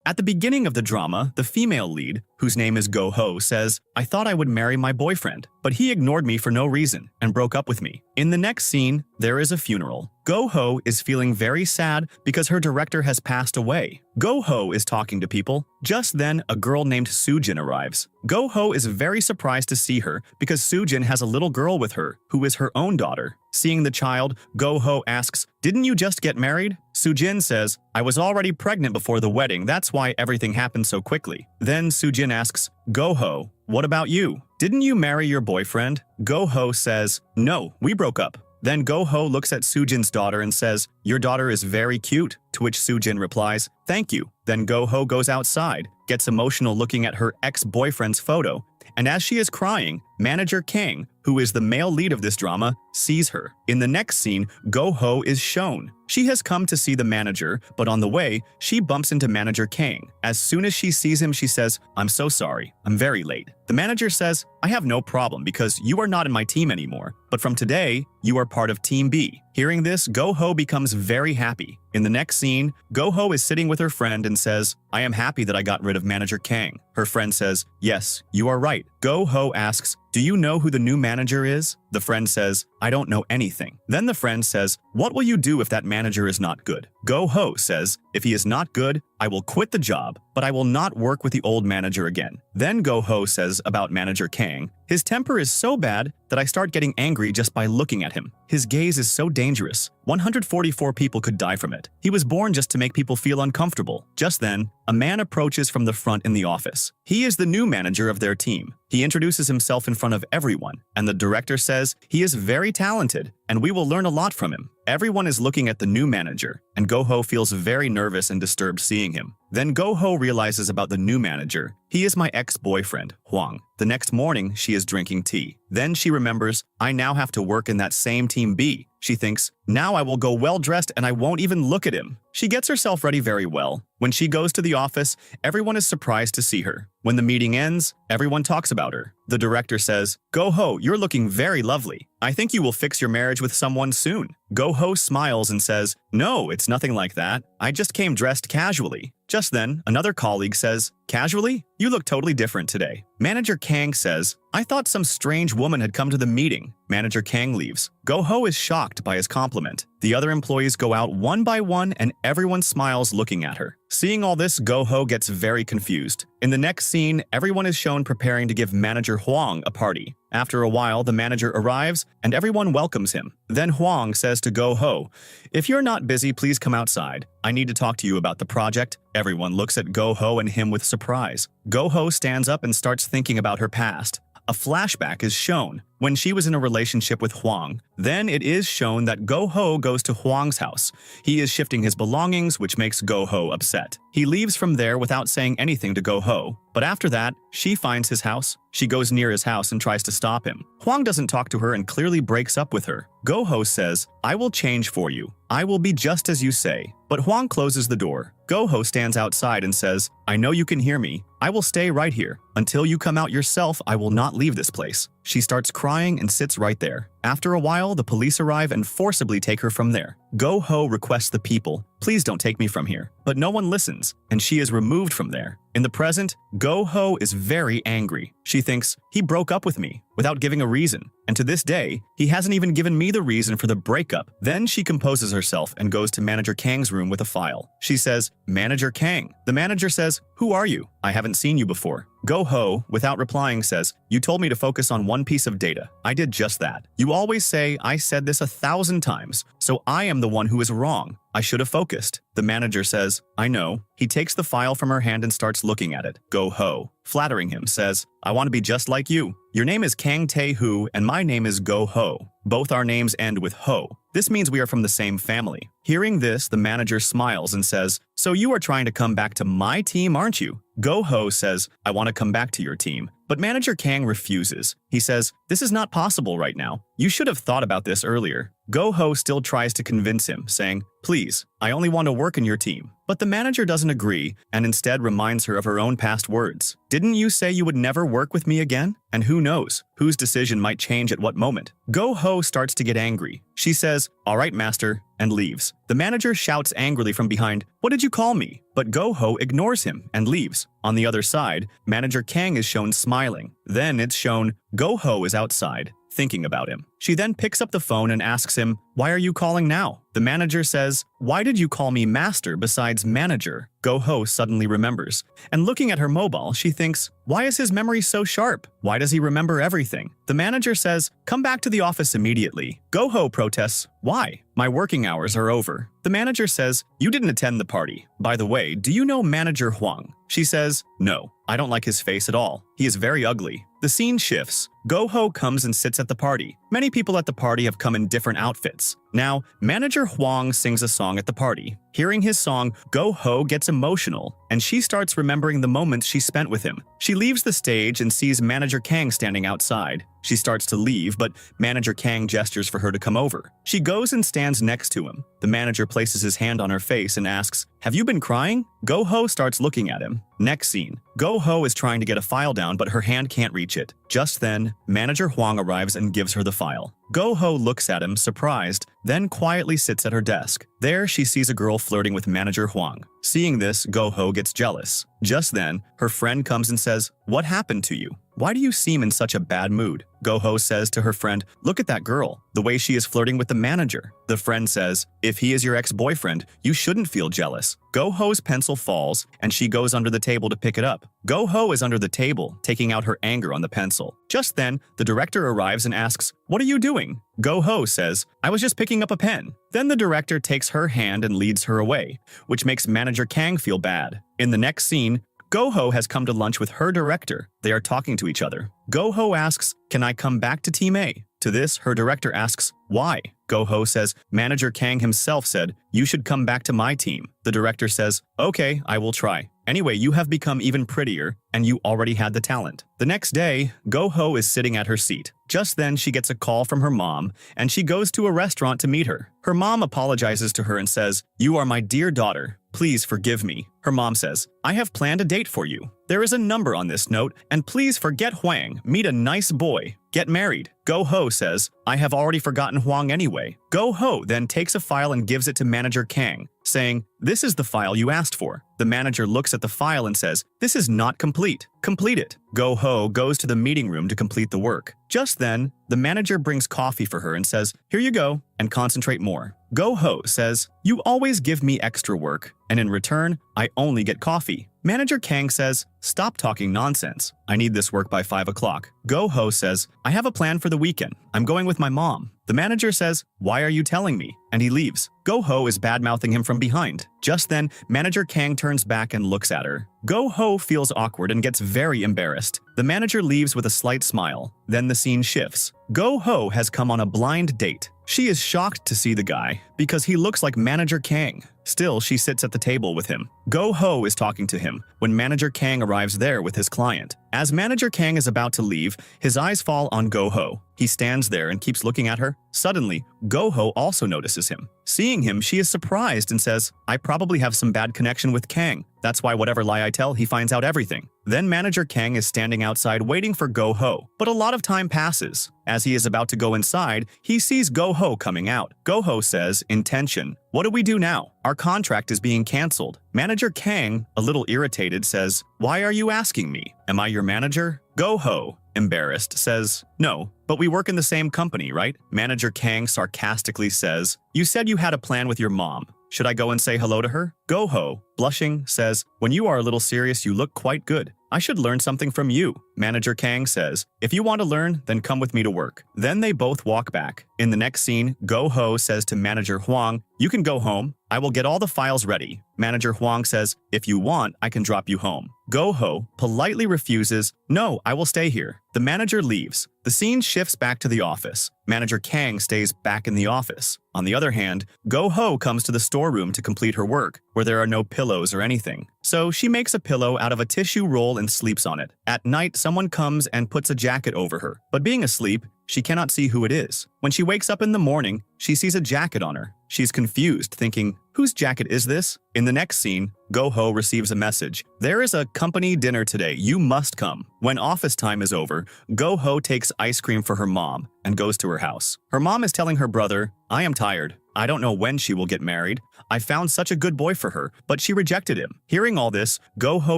At the beginning of the drama, the female lead, whose name is Go-ho, says, I thought I would marry my boyfriend, but he ignored me for no reason and broke up with me. In the next scene, there is a funeral. Go-ho is feeling very sad because her director has passed away. Go-ho is talking to people. Just then, a girl named Sujin arrives. Go-ho is very surprised to see her because Sujin has a little girl with her, who is her own daughter. Seeing the child, Go-ho asks, Didn't you just get married? Sujin says, I was already pregnant before the wedding, that's why everything happened so quickly. Then Sujin asks, Go-ho, what about you? Didn't you marry your boyfriend? Go-ho says, No, we broke up. Then Go-ho looks at Sujin's daughter and says, Your daughter is very cute, to which Sujin replies, Thank you. Then Go-ho goes outside, gets emotional looking at her ex-boyfriend's photo, and as she is crying, manager Kang, who is the male lead of this drama, sees her. In the next scene, Go-ho is shown. She has come to see the manager, but on the way, she bumps into manager Kang. As soon as she sees him, she says, I'm so sorry, I'm very late. The manager says, I have no problem because you are not in my team anymore, but from today, you are part of Team B. Hearing this, Go-ho becomes very happy. In the next scene, Go-ho is sitting with her friend and says, I am happy that I got rid of manager Kang. Her friend says, Yes, you are right. Go-ho asks, Do you know who the new manager is? The friend says, I don't know anything. Then the friend says, What will you do if that manager is not good? Go-ho says, If he is not good, I will quit the job, but I will not work with the old manager again. Then Go-ho says about manager Kang, His temper is so bad that I start getting angry just by looking at him. His gaze is so dangerous. 144 people could die from it. He was born just to make people feel uncomfortable. Just then, a man approaches from the front in the office. He is the new manager of their team. He introduces himself in front of everyone, and the director says he is very talented, and we will learn a lot from him. Everyone is looking at the new manager, and Go-ho feels very nervous and disturbed seeing him. Then Go-ho realizes about the new manager. He is my ex-boyfriend, Hwang. The next morning, she is drinking tea. Then she remembers, I now have to work in that same Team B. She thinks, now I will go well-dressed and I won't even look at him. She gets herself ready very well. When she goes to the office, everyone is surprised to see her. When the meeting ends, everyone talks about her. The director says, Go-ho, you're looking very lovely. I think you will fix your marriage with someone soon. Go-ho smiles and says, No, it's nothing like that. I just came dressed casually. Just then, another colleague says, Casually? You look totally different today. Manager Kang says, I thought some strange woman had come to the meeting. Manager Kang leaves. Go-ho is shocked by his compliment. The other employees go out one by one and everyone smiles looking at her. Seeing all this, Go-ho gets very confused. In the next scene, everyone is shown preparing to give manager Hwang a party. After a while, the manager arrives and everyone welcomes him. Then Hwang says to Go-ho, If you're not busy, please come outside. I need to talk to you about the project. Everyone looks at Go-ho and him with surprise. Go-ho stands up and starts thinking about her past. A flashback is shown when she was in a relationship with Hwang. Then it is shown that Go-ho goes to Hwang's house. He is shifting his belongings, which makes Go-ho upset. He leaves from there without saying anything to Go-ho. But after that, she finds his house. She goes near his house and tries to stop him. Hwang doesn't talk to her and clearly breaks up with her. Go-ho says, I will change for you. I will be just as you say. But Hwang closes the door. Go-ho stands outside and says, I know you can hear me. I will stay right here. Until you come out yourself, I will not leave this place. She starts crying and sits right there. After a while, the police arrive and forcibly take her from there. Go-ho requests the people, please don't take me from here. But no one listens, and she is removed from there. In the present, Go-ho is very angry. She thinks, he broke up with me without giving a reason. And to this day, he hasn't even given me the reason for the breakup. Then she composes herself and goes to Manager Kang's room with a file. She says, Manager Kang. The manager says, Who are you? I haven't seen you before. Go-ho, without replying, says, You told me to focus on one piece of data. I did just that. You always say I said this 1,000 times, so I am the one who is wrong. I should have focused. The manager says, I know. He takes the file from her hand and starts looking at it. Go-ho, flattering him, says, I want to be just like you. Your name is Kang Tae-hoo and my name is Go-ho. Both our names end with ho. This means we are from the same family. Hearing this, the manager smiles and says, So you are trying to come back to my team, aren't you? Go-ho says, I want to come back to your team. But Manager Kang refuses. He says, This is not possible right now. You should have thought about this earlier. Go-Ho still tries to convince him, saying, "Please, I only want to work in your team." But the manager doesn't agree and instead reminds her of her own past words. "Didn't you say you would never work with me again?" And who knows, whose decision might change at what moment. Go-Ho starts to get angry. She says, "All right, master," and leaves. The manager shouts angrily from behind, "What did you call me?" But Go-Ho ignores him and leaves. On the other side, Manager Kang is shown smiling. Then it's shown Go-Ho is outside, thinking about him. She then picks up the phone and asks him, "Why are you calling now?" The manager says, "Why did you call me master besides manager?" Go-Ho suddenly remembers. And looking at her mobile, she thinks, why is his memory so sharp? Why does he remember everything? The manager says, "Come back to the office immediately." Go-Ho protests, "Why? My working hours are over." The manager says, "You didn't attend the party. By the way, do you know Manager Huang?" She says, "No, I don't like his face at all. He is very ugly." The scene shifts. Go-Ho comes and sits at the party. Many people at the party have come in different outfits. Now, Manager Huang sings a song at the party. Hearing his song, Go-Ho gets emotional, and she starts remembering the moments she spent with him. She leaves the stage and sees Manager Kang standing outside. She starts to leave, but Manager Kang gestures for her to come over. She goes and stands next to him. The manager places his hand on her face and asks, "Have you been crying?" Go-Ho starts looking at him. Next scene. Go-Ho is trying to get a file down, but her hand can't reach it. Just then, Manager Huang arrives and gives her the file. Go-Ho looks at him, surprised, then quietly sits at her desk. There, she sees a girl flirting with Manager Huang. Seeing this, Go-Ho gets jealous. Just then, her friend comes and says, "What happened to you? Why do you seem in such a bad mood?" Go-Ho says to her friend, "Look at that girl, the way she is flirting with the manager." The friend says, "If he is your ex-boyfriend, you shouldn't feel jealous." Go-Ho's pencil falls, and she goes under the table to pick it up. Go-Ho is under the table, taking out her anger on the pencil. Just then, the director arrives and asks, "What are you doing?" Go-Ho says, "I was just picking up a pen." Then the director takes her hand and leads her away, which makes Manager Kang feel bad. In the next scene, Go-Ho has come to lunch with her director. They are talking to each other. Go-Ho asks, "Can I come back to Team A?" To this, her director asks, "Why?" Go-Ho says, "Manager Kang himself said, you should come back to my team." The director says, "Okay, I will try. Anyway, you have become even prettier, and you already had the talent." The next day, Go-Ho is sitting at her seat. Just then, she gets a call from her mom, and she goes to a restaurant to meet her. Her mom apologizes to her and says, "You are my dear daughter. Please forgive me." Her mom says, "I have planned a date for you. There is a number on this note, and please forget Huang. Meet a nice boy. Get married." Go-Ho says, "I have already forgotten Huang anyway." Go-Ho then takes a file and gives it to Manager Kang, saying, "This is the file you asked for." The manager looks at the file and says, "This is not complete. Complete it." Go-Ho goes to the meeting room to complete the work. Just then, the manager brings coffee for her and says, "Here you go, and concentrate more." Go-Ho says, "You always give me extra work, and in return, I only get coffee." Manager Kang says, "Stop talking nonsense. I need this work by 5 o'clock. Go-Ho says, "I have a plan for the weekend. I'm going with my mom." The manager says, "Why are you telling me?" And he leaves. Go-Ho is bad-mouthing him from behind. Just then, Manager Kang turns back and looks at her. Go-Ho feels awkward and gets very embarrassed. The manager leaves with a slight smile. Then the scene shifts. Go-Ho has come on a blind date. She is shocked to see the guy because he looks like Manager Kang. Still, she sits at the table with him. Go-Ho is talking to him when Manager Kang arrives there with his client. As Manager Kang is about to leave, his eyes fall on Go-Ho. He stands there and keeps looking at her. Suddenly, Go-Ho also notices him. Seeing him, she is surprised and says, "I probably have some bad connection with Kang. That's why whatever lie I tell, he finds out everything." Then Manager Kang is standing outside waiting for Go-Ho, but a lot of time passes. As he is about to go inside, he sees Go-Ho coming out. Go-Ho says, in tension, "What do we do now? Our contract is being canceled." Manager Kang, a little irritated, says, "Why are you asking me? Am I your manager?" Go-Ho, embarrassed, says, "No, but we work in the same company, right?" Manager Kang sarcastically says, "You said you had a plan with your mom. Should I go and say hello to her?" Go-Ho, blushing, says, "When you are a little serious, you look quite good. I should learn something from you." Manager Kang says, "If you want to learn, then come with me to work." Then they both walk back. In the next scene, Go-Ho says to Manager Huang, "You can go home. I will get all the files ready." Manager Huang says, "If you want, I can drop you home." Go-Ho politely refuses, "No, I will stay here." The manager leaves. The scene shifts back to the office. Manager Kang stays back in the office. On the other hand, Go-Ho comes to the storeroom to complete her work, where there are no pillows or anything. So she makes a pillow out of a tissue roll and sleeps on it. At night, someone comes and puts a jacket over her, but being asleep, she cannot see who it is. When she wakes up in the morning, she sees a jacket on her. She's confused, thinking, whose jacket is this? In the next scene, Go-ho receives a message. There is a company dinner today. You must come. When office time is over, Go-ho takes ice cream for her mom and goes to her house. Her mom is telling her brother, I am tired. I don't know when she will get married. I found such a good boy for her, but she rejected him. Hearing all this, Go-ho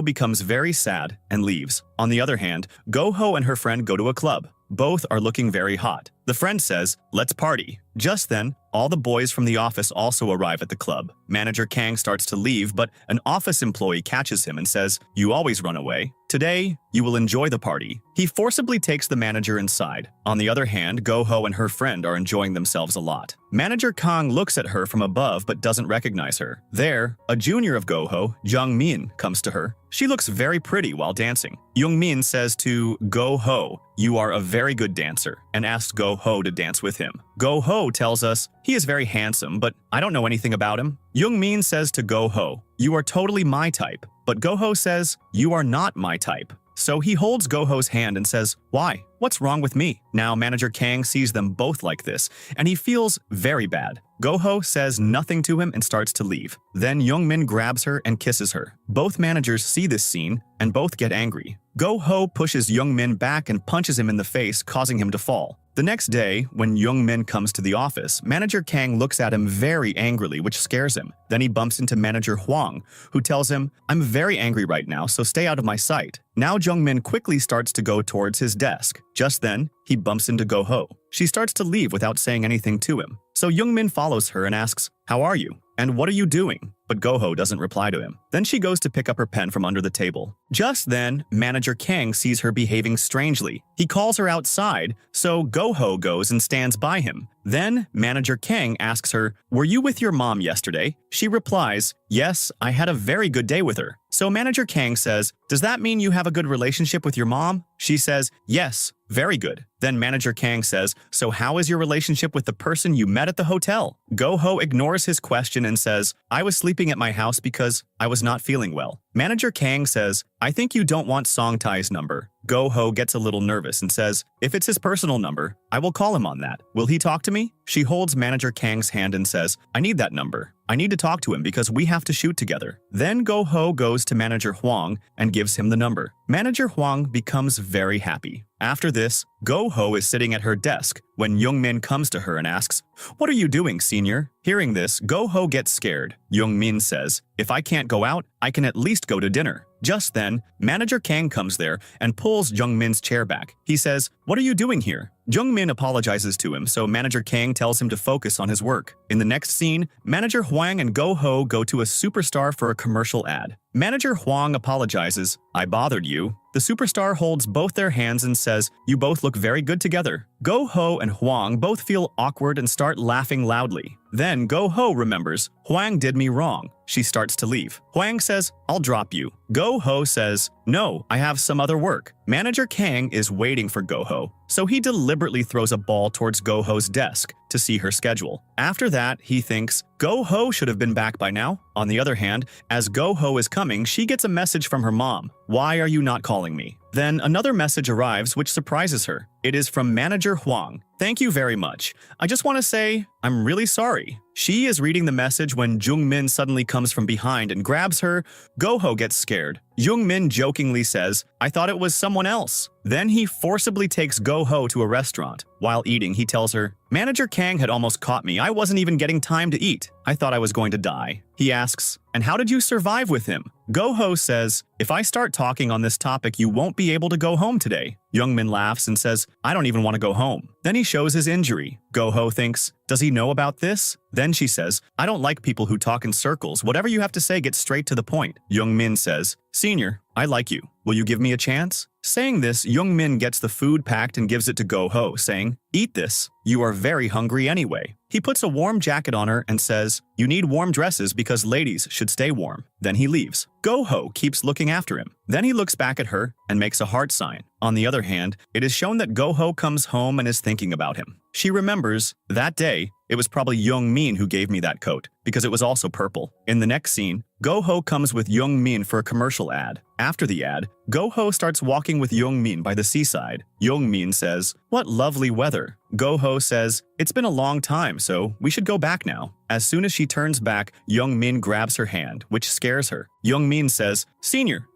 becomes very sad and leaves. On the other hand, Go-ho and her friend go to a club. Both are looking very hot. The friend says, let's party. Just then, all the boys from the office also arrive at the club. Manager Kang starts to leave, but an office employee catches him and says, you always run away. Today, you will enjoy the party. He forcibly takes the manager inside. On the other hand, Go-ho and her friend are enjoying themselves a lot. Manager Kang looks at her from above but doesn't recognize her. There, a junior of Go-ho, Jung-min, comes to her. She looks very pretty while dancing. Jung-min says to Go-ho, you are a very good dancer, and asks Go-ho to dance with him. Go-ho tells us he is very handsome, but I don't know anything about him. Jung-min says to Go-ho, you are totally my type, but Go-ho says, you are not my type. So he holds Go-ho's hand and says, why? What's wrong with me? Now Manager Kang sees them both like this, and he feels very bad. Go-ho says nothing to him and starts to leave. Then Jung-min grabs her and kisses her. Both managers see this scene, and both get angry. Go-ho pushes Jung-min back and punches him in the face, causing him to fall. The next day, when Jung-min comes to the office, Manager Kang looks at him very angrily, which scares him. Then he bumps into Manager Hwang, who tells him, I'm very angry right now, so stay out of my sight. Now Jung-min quickly starts to go towards his desk. Just then, he bumps into Go-ho. She starts to leave without saying anything to him. So Jung-min follows her and asks, how are you? And what are you doing? But Go-ho doesn't reply to him. Then she goes to pick up her pen from under the table. Just then, Manager Kang sees her behaving strangely. He calls her outside, so Go-ho goes and stands by him. Then, Manager Kang asks her, were you with your mom yesterday? She replies, yes, I had a very good day with her. So Manager Kang says, does that mean you have a good relationship with your mom? She says, yes, very good. Then Manager Kang says, so how is your relationship with the person you met at the hotel? Go-ho ignores his question and says, I was sleeping at my house because I was not feeling well. Manager Kang says, I think you don't want Song Tai's number. Go-ho gets a little nervous and says, if it's his personal number, I will call him on that. Will he talk to me? She holds Manager Kang's hand and says, I need that number. I need to talk to him because we have to shoot together. Then Go-ho goes to Manager Hwang and gives him the number. Manager Hwang becomes very happy. After this, Go-ho is sitting at her desk when Jung-min comes to her and asks, what are you doing, senior? Hearing this, Go-ho gets scared. Jung-min says, if I can't go out, I can at least go to dinner. Just then, Manager Kang comes there and pulls Jung-min's chair back. He says, what are you doing here? Jung-min apologizes to him, so Manager Kang tells him to focus on his work. In the next scene, Manager Hwang and Go-ho go to a superstar for a commercial ad. Manager Hwang apologizes, I bothered you. The superstar holds both their hands and says, you both look very good together. Go-ho and Hwang both feel awkward and start laughing loudly. Then Go-ho remembers, Hwang did me wrong. She starts to leave. Hwang says, I'll drop you. Go-ho says, no, I have some other work. Manager Kang is waiting for Go-ho, so he deliberately throws a ball towards Go-ho's desk to see her schedule. After that, he thinks, Go-ho should have been back by now. On the other hand, as Go-ho is coming, she gets a message from her mom. Why are you not calling me? Then another message arrives which surprises her. It is from Manager Hwang. Thank you very much. I just want to say, I'm really sorry. She is reading the message when Jung-min suddenly comes from behind and grabs her. Go-ho gets scared. Jung-min jokingly says, I thought it was someone else. Then he forcibly takes Go-ho to a restaurant. While eating, he tells her, Manager Kang had almost caught me. I wasn't even getting time to eat. I thought I was going to die. He asks, and how did you survive with him? Go-ho says, if I start talking on this topic, you won't be able to go home today. Jung-min laughs and says, I don't even want to go home. Then he shows his injury. Go-ho thinks, does he know about this? Then she says, I don't like people who talk in circles. Whatever you have to say, get straight to the point. Jung-min says, Senior, I like you. Will you give me a chance? Saying this, Jung-min gets the food packed and gives it to Go-ho, saying, eat this. You are very hungry anyway. He puts a warm jacket on her and says, you need warm dresses because ladies should stay warm. Then he leaves. Go-ho keeps looking after him. Then he looks back at her and makes a heart sign. On the other hand, it is shown that Go-ho comes home and is thinking about him. She remembers, that day, it was probably Jung-min who gave me that coat, because it was also purple. In the next scene, Go-ho comes with Young-min for a commercial ad. After the ad, Go-ho starts walking with Young-min by the seaside. Young-min says, "What lovely weather." Go-ho says, "It's been a long time, so we should go back now." As soon as she turns back, Young-min grabs her hand, which scares her. Young-min says, "Senior,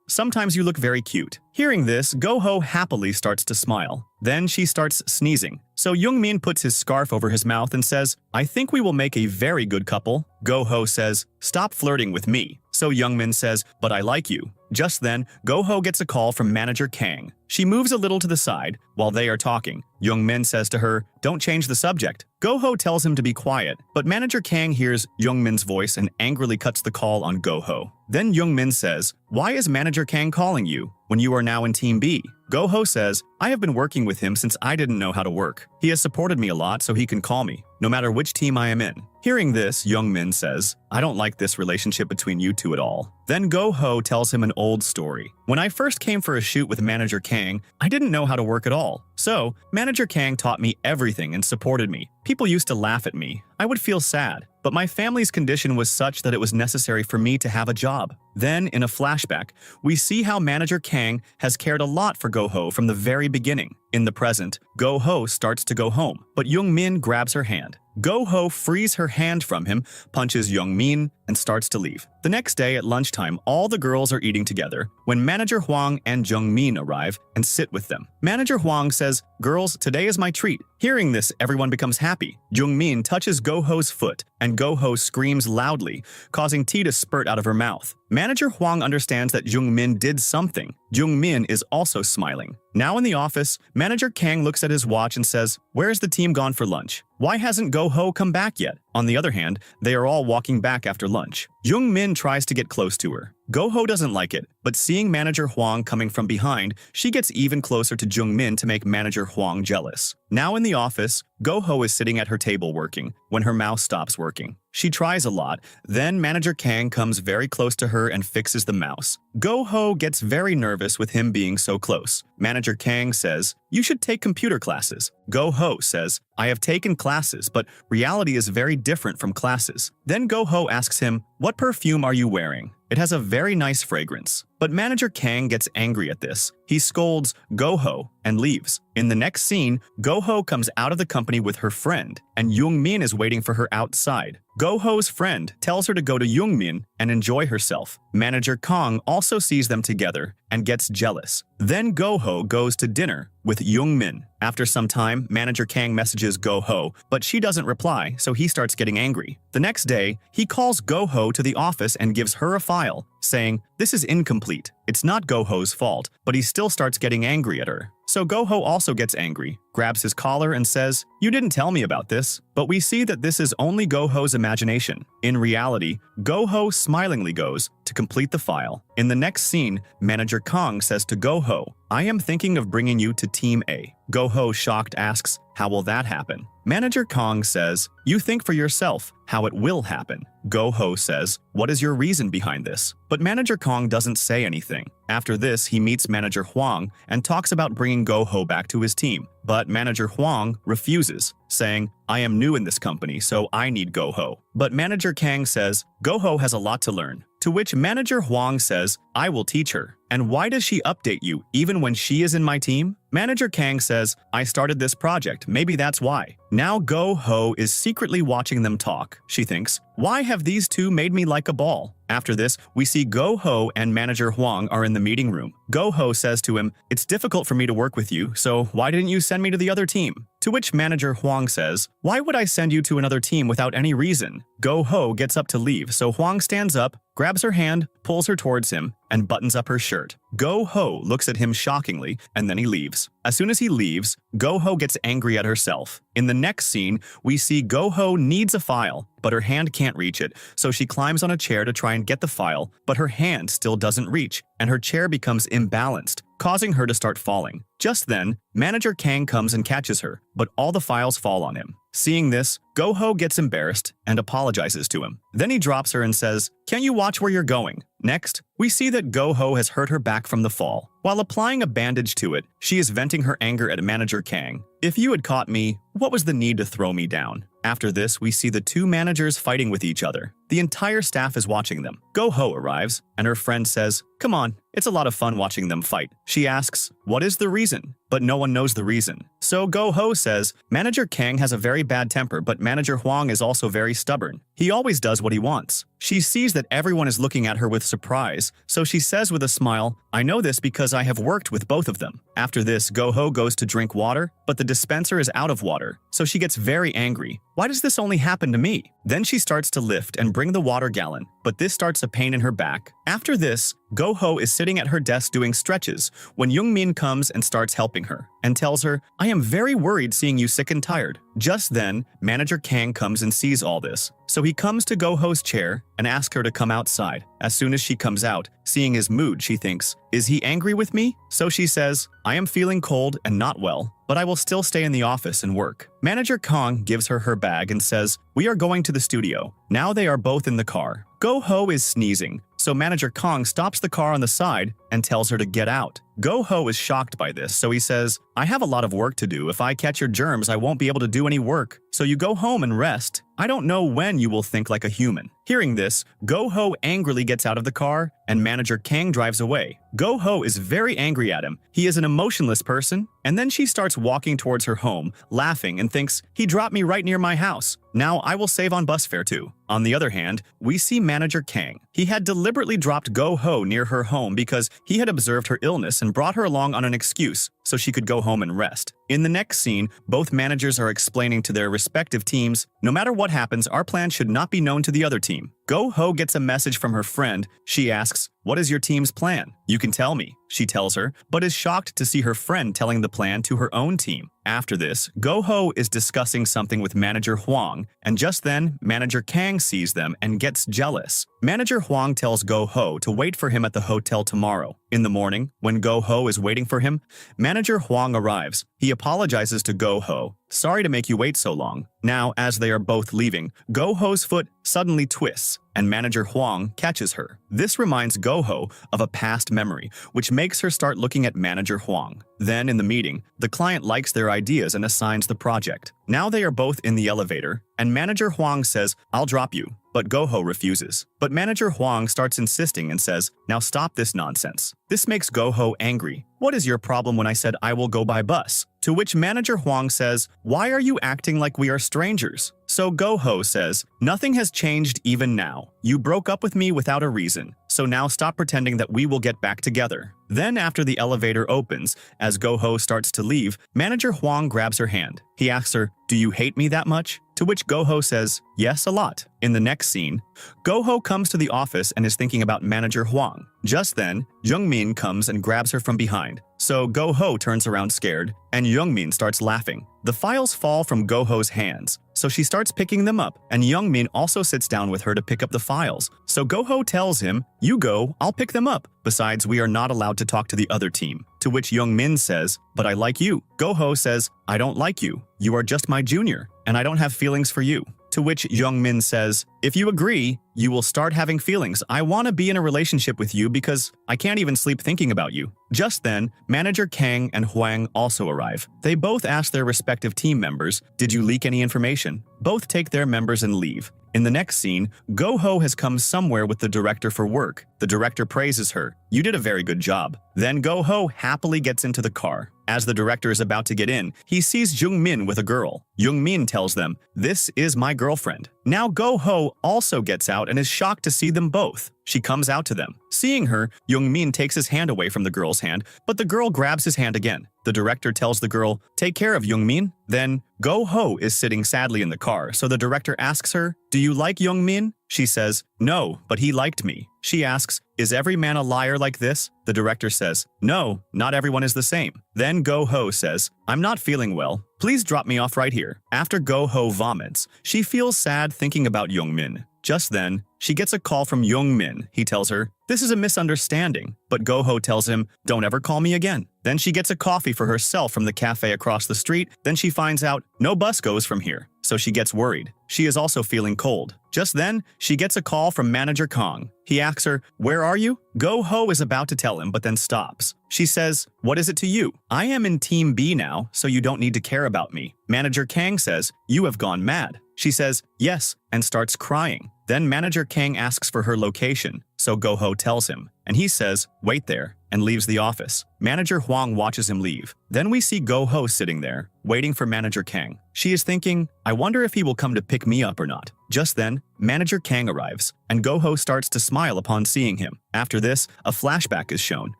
sometimes you look very cute." Hearing this, Go-ho happily starts to smile. Then she starts sneezing. So Young-min puts his scarf over his mouth and says, "I think we will make a very good couple." Go-ho says, "Stop flirting with me." So Young-min says, "But I like you." Just then, Go-ho gets a call from manager Kang. She moves a little to the side. While they are talking, Young-min says to her, "Don't change the subject." Go-ho tells him to be quiet, but manager Kang hears Young-min's voice and angrily cuts the call on Go-ho. Then Young-min says, "Why is manager Kang calling you when you are now in Team B?" Go-ho says, "I have been working with him since I didn't know how to work. He has supported me a lot so he can call me, no matter which team I am in." Hearing this, Young-min says, "I don't like this relationship between you two at all." Then Go-ho tells him an old story. "When I first came for a shoot with manager Kang, I didn't know how to work at all. So, manager Kang taught me everything and supported me. People used to laugh at me. I would feel sad. But my family's condition was such that it was necessary for me to have a job." Then, in a flashback, we see how manager Kang has cared a lot for Go-ho from the very beginning. In the present, Go-ho starts to go home, but Young-min grabs her hand. Go-ho frees her hand from him, punches Young-min, and starts to leave. The next day at lunchtime, all the girls are eating together when manager Hwang and Jung-min arrive and sit with them. Manager Hwang says, "Girls, today is my treat." Hearing this, everyone becomes happy. Jung-min touches Go-ho's foot, and Go-ho screams loudly, causing tea to spurt out of her mouth. Manager Hwang understands that Jung-min did something. Jung-min is also smiling. Now in the office, manager Kang looks at his watch and says, "Where's the team gone for lunch? Why hasn't Go-ho come back yet?" On the other hand, they are all walking back after lunch. Jung-min tries to get close to her. Go-ho doesn't like it, but seeing manager Hwang coming from behind, she gets even closer to Jung-min to make manager Hwang jealous. Now in the office, Go-ho is sitting at her table working when her mouse stops working. She tries a lot, then manager Kang comes very close to her and fixes the mouse. Go-ho gets very nervous with him being so close. Manager Kang says, "You should take computer classes." Go-ho says, "I have taken classes, but reality is very different from classes." Then Go-ho asks him, "What perfume are you wearing? It has a very nice fragrance." But manager Kang gets angry at this. He scolds Go-ho and leaves. In the next scene, Go-ho comes out of the company with her friend, and Young-min is waiting for her outside. Go-ho's friend tells her to go to Young-min and enjoy herself. Manager Kang also sees them together and gets jealous. Then Go-ho goes to dinner with Young-min. After some time, manager Kang messages Go-ho, but she doesn't reply, so he starts getting angry. The next day, he calls Go-ho to the office and gives her a file, saying, "This is incomplete. It's not Go-ho's fault," but he still starts getting angry at her. So Go-ho also gets angry, grabs his collar and says, "You didn't tell me about this." But we see that this is only Go-ho's imagination. In reality, Go-ho smilingly goes to complete the file. In the next scene, manager Kang says to Go-ho, "I am thinking of bringing you to Team A." Go-ho, shocked, asks, "How will that happen?" Manager Kang says, "You think for yourself how it will happen." Go-ho says, "What is your reason behind this?" But manager Kang doesn't say anything. After this, he meets manager Hwang and talks about bringing Go-ho back to his team. But manager Hwang refuses, saying, "I am new in this company, so I need Go-ho." But manager Kang says, "Go-ho has a lot to learn." To which manager Hwang says, "I will teach her." "And why does she update you even when she is in my team?" Manager Kang says, "I started this project, maybe that's why." Now Go-ho is secretly watching them talk. She thinks, "Why have these two made me like a ball?" After this, we see Go-ho and manager Hwang are in the meeting room. Go-ho says to him, "It's difficult for me to work with you, so why didn't you send me to the other team?" To which manager Hwang says, "Why would I send you to another team without any reason?" Go-ho gets up to leave, so Hwang stands up, grabs her hand, pulls her towards him, and buttons up her shirt. Go-ho looks at him shockingly, and then he leaves. As soon as he leaves, Go-ho gets angry at herself. In the next scene, we see Go-ho needs a file, but her hand can't reach it, so she climbs on a chair to try and get the file, but her hand still doesn't reach, and her chair becomes imbalanced, causing her to start falling. Just then, manager Kang comes and catches her, but all the files fall on him. Seeing this, Go-ho gets embarrassed and apologizes to him. Then he drops her and says, "Can't you watch where you're going? Next, we see that Go-ho has hurt her back from the fall. While applying a bandage to it, she is venting her anger at manager Kang. If you had caught me, what was the need to throw me down? After this, we see the two managers fighting with each other. The entire staff is watching them. Go-ho arrives, and her friend says, "Come on, it's a lot of fun watching them fight." She asks, "What is the reason?" But no one knows the reason. So Go-ho says, "Manager Kang has a very bad temper, but Manager Huang is also very stubborn. He always does what he wants." She sees that everyone is looking at her with surprise, so she says with a smile, "I know this because I have worked with both of them." After this, Go-ho goes to drink water, but the dispenser is out of water, so she gets very angry. Why does this only happen to me? Then she starts to lift and bring the water gallon, but this starts a pain in her back. After this, Go-ho is sitting at her desk doing stretches when Young-min comes and starts helping her and tells her, "I am very worried seeing you sick and tired." Just then, Manager Kang comes and sees all this. So he comes to Go-ho's chair and asks her to come outside. As soon as she comes out, seeing his mood, she thinks, "Is he angry with me?" So she says, "I am feeling cold and not well, but I will still stay in the office and work." Manager Kang gives her bag and says, "We are going to the studio." Now they are both in the car. Go-ho is sneezing, so Manager Kang stops the car on the side and tells her to get out. Go-ho is shocked by this, so he says, "I have a lot of work to do. If I catch your germs, I won't be able to do any work. So you go home and rest. I don't know when you will think like a human." Hearing this, Go-ho angrily gets out of the car, and Manager Kang drives away. Go-ho is very angry at him. He is an emotionless person, and then she starts walking towards her home, laughing and thinks, "He dropped me right near my house. Now I will save on bus fare too." On the other hand, we see Manager Kang. He had deliberately dropped Go-ho near her home because he had observed her illness and brought her along on an excuse so she could go home and rest. In the next scene, both managers are explaining to their respective teams, "No matter what happens, our plan should not be known to the other team." Go-ho gets a message from her friend. She asks, "What is your team's plan?" "You can tell me," she tells her, but is shocked to see her friend telling the plan to her own team. After this, Go-ho is discussing something with Manager Huang, and just then, Manager Kang sees them and gets jealous. Manager Huang tells Go-ho to wait for him at the hotel tomorrow. In the morning, when Go-ho is waiting for him, Manager Huang arrives. He apologizes to Go-ho. "Sorry to make you wait so long." Now, as they are both leaving, Go-ho's foot suddenly twists, and Manager Huang catches her. This reminds Go-ho of a past memory, which makes her start looking at Manager Huang. Then, in the meeting, the client likes their ideas and assigns the project. Now they are both in the elevator, and Manager Huang says, "I'll drop you." But Go-ho refuses. But Manager Huang starts insisting and says, "Now stop this nonsense." This makes Go-ho angry. "What is your problem when I said I will go by bus?" To which Manager Huang says, "Why are you acting like we are strangers?" So Go-ho says, "Nothing has changed even now. You broke up with me without a reason, so now stop pretending that we will get back together." Then after the elevator opens, as Go-ho starts to leave, Manager Huang grabs her hand. He asks her, "Do you hate me that much?" To which Go-ho says, "Yes, a lot." In the next scene, Go-ho comes to the office and is thinking about Manager Huang. Just then, Young-min comes and grabs her from behind. So Go-ho turns around scared, and Young-min starts laughing. The files fall from Go-ho's hands, so she starts picking them up, and Young-min also sits down with her to pick up the files. So Go-ho tells him, "You go, I'll pick them up. Besides, we are not allowed to talk to the other team." To which Young-min says, "But I like you." Go-ho says, "I don't like you. You are just my junior, and I don't have feelings for you." To which Young-min says, "If you agree, you will start having feelings. I want to be in a relationship with you because I can't even sleep thinking about you." Just then, Manager Kang and Huang also arrive. They both ask their respective team members, "Did you leak any information?" Both take their members and leave. In the next scene, Go-ho has come somewhere with the director for work. The director praises her. "You did a very good job." Then Go-ho happily gets into the car. As the director is about to get in, he sees Jung-min with a girl. Jung-min tells them, "This is my girlfriend." Now Go-ho also gets out and is shocked to see them both. She comes out to them. Seeing her, Jung-min takes his hand away from the girl's hand, but the girl grabs his hand again. The director tells the girl, "Take care of Jung-min." Then, Go-ho is sitting sadly in the car, so the director asks her, "Do you like Jung-min?" She says, "No, but he liked me." She asks, "Is every man a liar like this?" The director says, "No, not everyone is the same." Then Go-ho says, "I'm not feeling well. Please drop me off right here." After Go-ho vomits, she feels sad thinking about Jung-min. Just then, she gets a call from Jung-min. He tells her, "This is a misunderstanding." But Go-ho tells him, "Don't ever call me again." Then she gets a coffee for herself from the cafe across the street. Then she finds out no bus goes from here. So she gets worried. She is also feeling cold. Just then, she gets a call from Manager Kong. He asks her, "Where are you?" Go-Ho is about to tell him, but then stops. She says, "What is it to you? I am in Team B now, so you don't need to care about me." Manager Kang says, "You have gone mad." She says, "Yes," and starts crying. Then Manager Kang asks for her location, so Go-Ho tells him, and he says, "Wait there," and leaves the office. Manager Huang watches him leave. Then we see Go-Ho sitting there, waiting for Manager Kang. She is thinking, "I wonder if he will come to pick me up or not." Just then, Manager Kang arrives, and Go-Ho starts to smile upon seeing him. After this, a flashback is shown.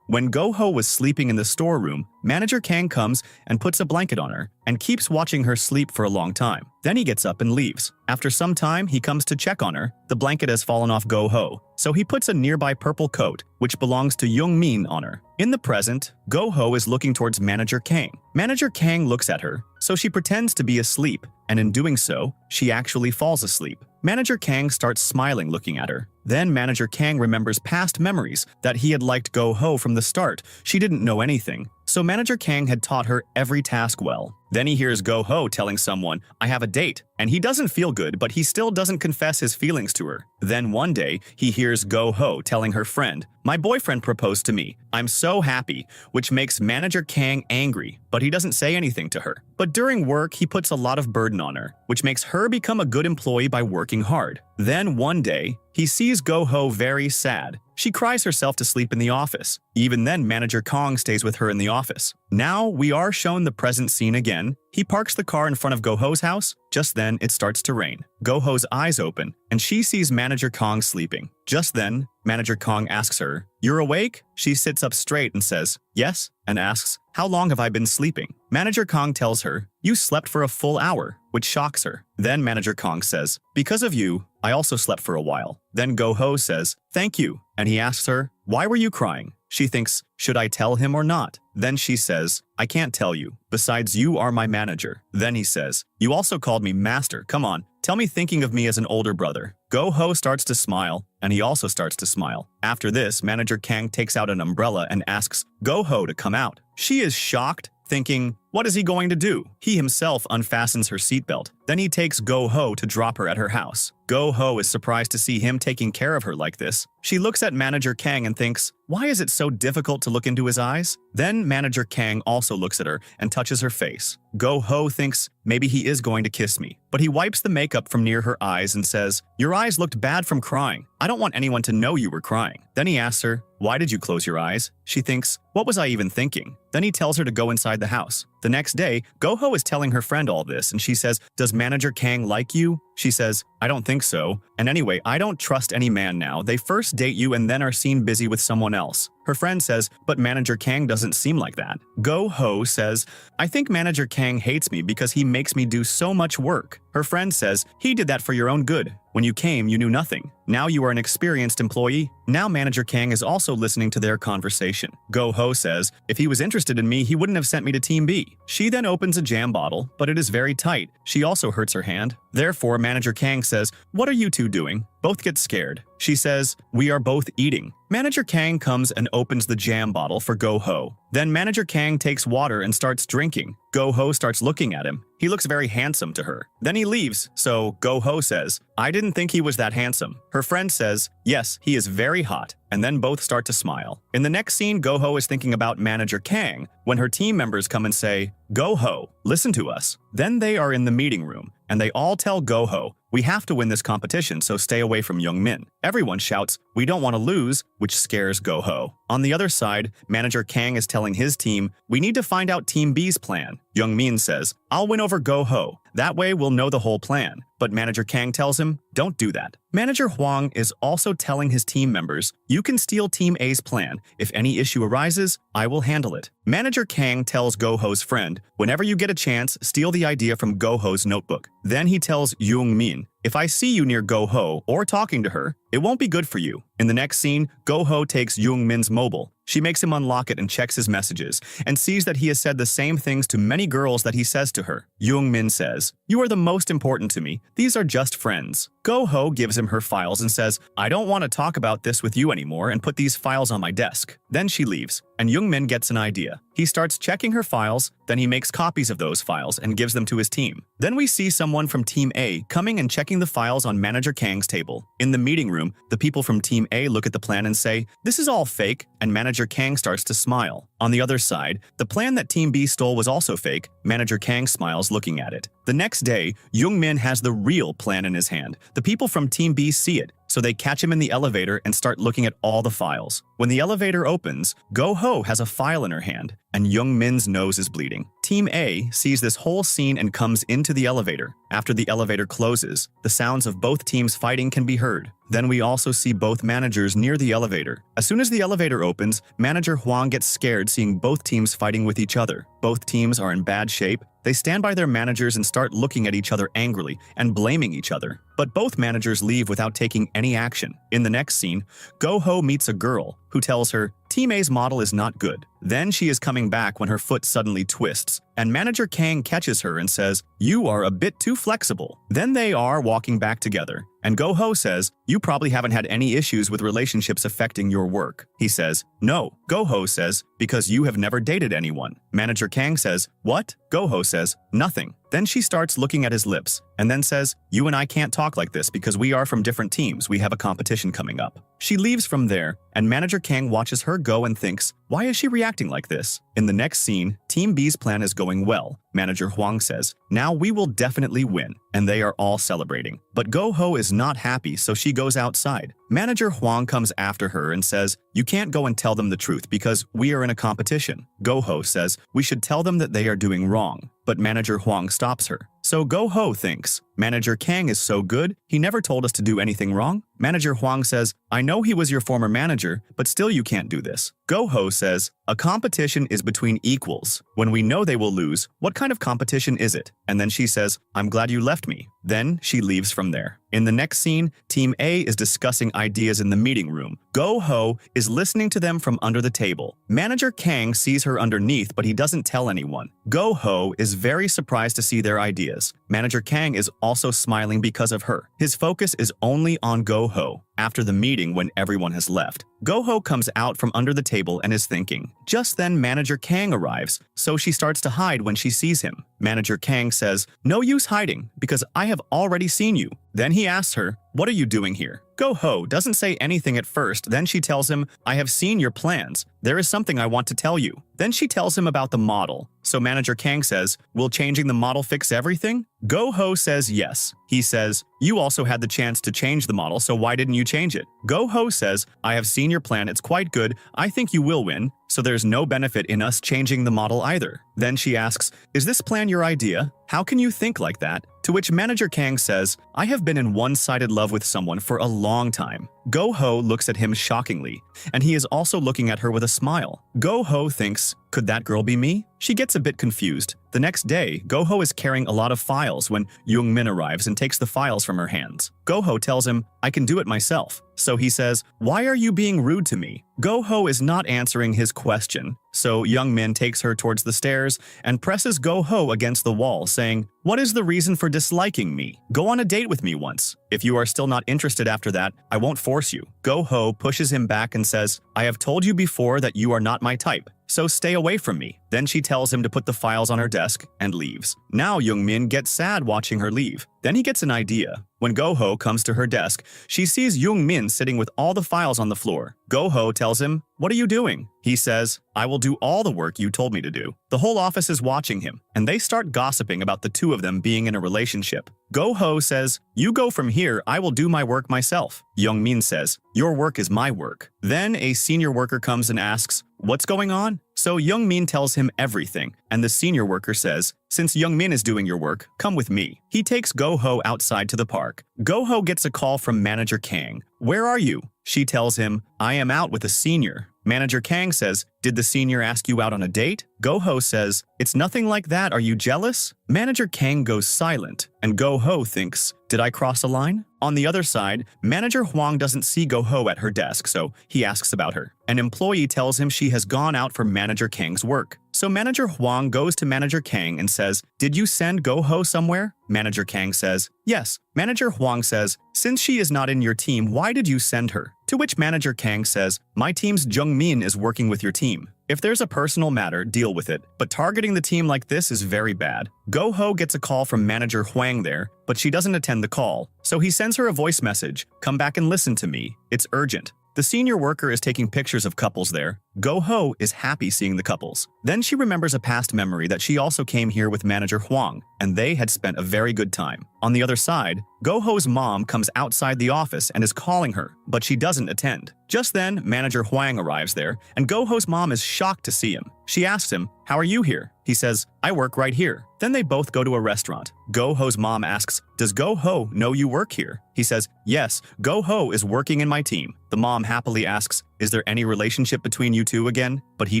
When Go-Ho was sleeping in the storeroom, Manager Kang comes and puts a blanket on her and keeps watching her sleep for a long time. Then he gets up and leaves. After some time, he comes to check on her. The blanket has fallen off Go-Ho, so he puts a nearby purple coat, which belongs to Young-min, on her. In the present, Go-Ho is looking towards Manager Kang. Manager Kang looks at her, so she pretends to be asleep, and in doing so, she actually falls asleep. Manager Kang starts smiling looking at her. Then Manager Kang remembers past memories that he had liked Go-Ho from the start. She didn't know anything, so Manager Kang had taught her every task well. Then he hears Go-Ho telling someone, "I have a date," and he doesn't feel good, but he still doesn't confess his feelings to her. Then one day, he hears Go-Ho telling her friend, "My boyfriend proposed to me. I'm so happy," which makes Manager Kang angry, but he doesn't say anything to her. But during work, he puts a lot of burden on her, which makes her become a good employee by working hard. Then one day, he sees Go-Ho very sad. She cries herself to sleep in the office. Even then, Manager Kong stays with her in the office. Now, we are shown the present scene again. He parks the car in front of Go-Ho's house. Just then, it starts to rain. Go-Ho's eyes open, and she sees Manager Kong sleeping. Just then, Manager Kong asks her, "You're awake?" She sits up straight and says, "Yes," and asks, "How long have I been sleeping?" Manager Kong tells her, "You slept for a full hour," which shocks her. Then Manager Kong says, "Because of you, I also slept for a while." Then Go-Ho says, "Thank you," and he asks her, "Why were you crying?" She thinks, should I tell him or not? Then she says, "I can't tell you. Besides, you are my manager." Then he says, "You also called me master. Come on, tell me thinking of me as an older brother." Go-Ho starts to smile, and he also starts to smile. After this, Manager Kang takes out an umbrella and asks Go-Ho to come out. She is shocked, thinking, what is he going to do? He himself unfastens her seatbelt. Then he takes Go-Ho to drop her at her house. Go-Ho is surprised to see him taking care of her like this. She looks at Manager Kang and thinks, why is it so difficult to look into his eyes? Then Manager Kang also looks at her and touches her face. Go-Ho thinks, maybe he is going to kiss me. But he wipes the makeup from near her eyes and says, your eyes looked bad from crying. I don't want anyone to know you were crying. Then he asks her, why did you close your eyes? She thinks, what was I even thinking? Then he tells her to go inside the house. The next day, Go-Ho is telling her friend all this, and she says, does Manager Kang like you? She says, I don't think so. And anyway, I don't trust any man now. They first date you and then are seen busy with someone else. Her friend says, but Manager Kang doesn't seem like that. Go-Ho says, I think Manager Kang hates me because he makes me do so much work. Her friend says, he did that for your own good. When you came, you knew nothing. Now you are an experienced employee. Now Manager Kang is also listening to their conversation. Go-Ho says, if he was interested in me, he wouldn't have sent me to Team B. She then opens a jam bottle, but it is very tight. She also hurts her hand. Therefore, Manager Kang says, what are you two doing? Both get scared. She says, we are both eating. Manager Kang comes and opens the jam bottle for Go-Ho. Then Manager Kang takes water and starts drinking. Go-Ho starts looking at him. He looks very handsome to her. Then he leaves, so Go-Ho says, I didn't think he was that handsome. Her friend says, yes, he is very hot, and then both start to smile. In the next scene, Go-Ho is thinking about Manager Kang when her team members come and say, Go-Ho, listen to us. Then they are in the meeting room, and they all tell Go-Ho, we have to win this competition, so stay away from Young-min. Everyone shouts, we don't want to lose, which scares Go-Ho. On the other side, Manager Kang is telling his team, we need to find out Team B's plan. Young-min says, I'll win over Go-Ho. That way we'll know the whole plan. But Manager Kang tells him, don't do that. Manager Huang is also telling his team members, you can steal Team A's plan. If any issue arises, I will handle it. Manager Kang tells Go-Ho's friend, whenever you get a chance, steal the idea from Go-Ho's notebook. Then he tells Young-min, if I see you near Go-Ho or talking to her, It won't be good for you. In the next scene, Go-ho takes Young-min's mobile. She makes him unlock it and checks his messages, and sees that he has said the same things to many girls that he says to her. Young-min says, "You are the most important to me. These are just friends." Go-ho gives him her files and says, "I don't want to talk about this with you anymore and put these files on my desk." Then she leaves, and Young-min gets an idea. He starts checking her files, then he makes copies of those files and gives them to his team. Then we see someone from Team A coming and checking the files on Manager Kang's table. In the meeting room, the people from Team A look at the plan and say, "This is all fake," and Manager Kang starts to smile. On the other side, the plan that Team B stole was also fake. Manager Kang smiles looking at it. The next day, Young-min has the real plan in his hand. The people from Team B see it, so they catch him in the elevator and start looking at all the files. When the elevator opens, Go-ho has a file in her hand, and Young-min's nose is bleeding. Team A sees this whole scene and comes into the elevator. After the elevator closes, the sounds of both teams fighting can be heard. Then we also see both managers near the elevator. As soon as the elevator opens, Manager Hwang gets scared seeing both teams fighting with each other. Both teams are in bad shape. They stand by their managers and start looking at each other angrily and blaming each other. But both managers leave without taking any action. In the next scene, Go-ho meets a girl who tells her Team A's model is not good. Then she is coming back when her foot suddenly twists, and Manager Kang catches her and says, "You are a bit too flexible." Then they are walking back together, and Go-ho says, "You probably haven't had any issues with relationships affecting your work." He says, "No." Go-ho says, "Because you have never dated anyone." Manager Kang says, "What?" Go-ho says, "Nothing." Then she starts looking at his lips, and then says, "You and I can't talk like this because we are from different teams. We have a competition coming up." She leaves from there, and Manager Kang watches her go and thinks, "Why is she reacting like this?" In the next scene, Team B's plan is going well. Manager Hwang says, "Now we will definitely win," and they are all celebrating. But Go-ho is not happy, so she goes outside. Manager Hwang comes after her and says, "You can't go and tell them the truth because we are in a competition." Go-ho says, "We should tell them that they are doing wrong." But Manager Hwang stops her. So Go-ho thinks, "Manager Kang is so good, he never told us to do anything wrong." Manager Hwang says, "I know he was your former manager, but still you can't do this." Go-ho says, "A competition is between equals. When we know they will lose, what kind of competition is it?" And then she says, "I'm glad you left me." Then she leaves from there. In the next scene, Team A is discussing ideas in the meeting room. Go-ho is listening to them from under the table. Manager Kang sees her underneath, but he doesn't tell anyone. Go-ho is very surprised to see their ideas. Manager Kang is also smiling because of her. His focus is only on Go-ho. After the meeting, when everyone has left, Go-ho comes out from under the table and is thinking. Just then, Manager Kang arrives, so she starts to hide when she sees him. Manager Kang says, "No use hiding, because I have already seen you." Then he asks her, "What are you doing here?" Go-ho doesn't say anything at first, then she tells him, "I have seen your plans. There is something I want to tell you." Then she tells him about the model. So Manager Kang says, "Will changing the model fix everything?" Go-ho says yes. He says, "You also had the chance to change the model, so why didn't you change it?" Go-ho says, "I have seen your plan, it's quite good. I think you will win, so there's no benefit in us changing the model either." Then she asks, "Is this plan your idea? How can you think like that?" To which Manager Kang says, "I have been in one-sided love with someone for a long time." Go-ho looks at him shockingly, and he is also looking at her with a smile. Go-ho thinks, "Could that girl be me?" She gets a bit confused. The next day, Go-ho is carrying a lot of files when Young-min arrives and takes the files from her hands. Go-ho tells him, "I can do it myself." So he says, "Why are you being rude to me?" Go-ho is not answering his question, so Young-min takes her towards the stairs and presses Go-ho against the wall, saying, "What is the reason for disliking me? Go on a date with me once. If you are still not interested after that, I won't force you." Go-ho pushes him back and says, "I have told you before that you are not my type, so stay away from me." Then she tells him to put the files on her desk and leaves. Now Young-min gets sad watching her leave. Then he gets an idea. When Go-ho comes to her desk, she sees Young-min sitting with all the files on the floor. Go-ho tells him, "What are you doing?" He says, "I will do all the work you told me to do." The whole office is watching him, and they start gossiping about the two of them being in a relationship. Go-ho says, "You go from here, I will do my work myself." Young-min says, "Your work is my work." Then a senior worker comes and asks, "What's going on?" So Young-min tells him everything, and the senior worker says, "Since Young-min is doing your work, come with me." He takes Go-ho outside to the park. Go-ho gets a call from Manager Kang. "Where are you?" She tells him, "I am out with a senior." Manager Kang says, "Did the senior ask you out on a date?" Go-ho says, "It's nothing like that. Are you jealous?" Manager Kang goes silent, and Go-ho thinks, "Did I cross a line?" On the other side, Manager Huang doesn't see Go-ho at her desk, so he asks about her. An employee tells him she has gone out for Manager Kang's work. So Manager Huang goes to Manager Kang and says, "Did you send Go-ho somewhere?" Manager Kang says, "Yes." Manager Huang says, "Since she is not in your team, why did you send her?" To which Manager Kang says, "My team's Jung-min is working with your team. If there's a personal matter, deal with it. But targeting the team like this is very bad." Go-ho gets a call from Manager Huang there, but she doesn't attend the call. So he sends her a voice message, "Come back and listen to me. It's urgent." The senior worker is taking pictures of couples there. Go-ho is happy seeing the couples. Then she remembers a past memory that she also came here with Manager Huang, and they had spent a very good time. On the other side, Go-ho's mom comes outside the office and is calling her, but she doesn't attend. Just then, Manager Huang arrives there, and Go-ho's mom is shocked to see him. She asks him, "How are you here?" He says, "I work right here." Then they both go to a restaurant. Go-ho's mom asks, "Does Go-ho know you work here?" He says, "Yes, Go-ho is working in my team." The mom happily asks, "Is there any relationship between you two again?" But he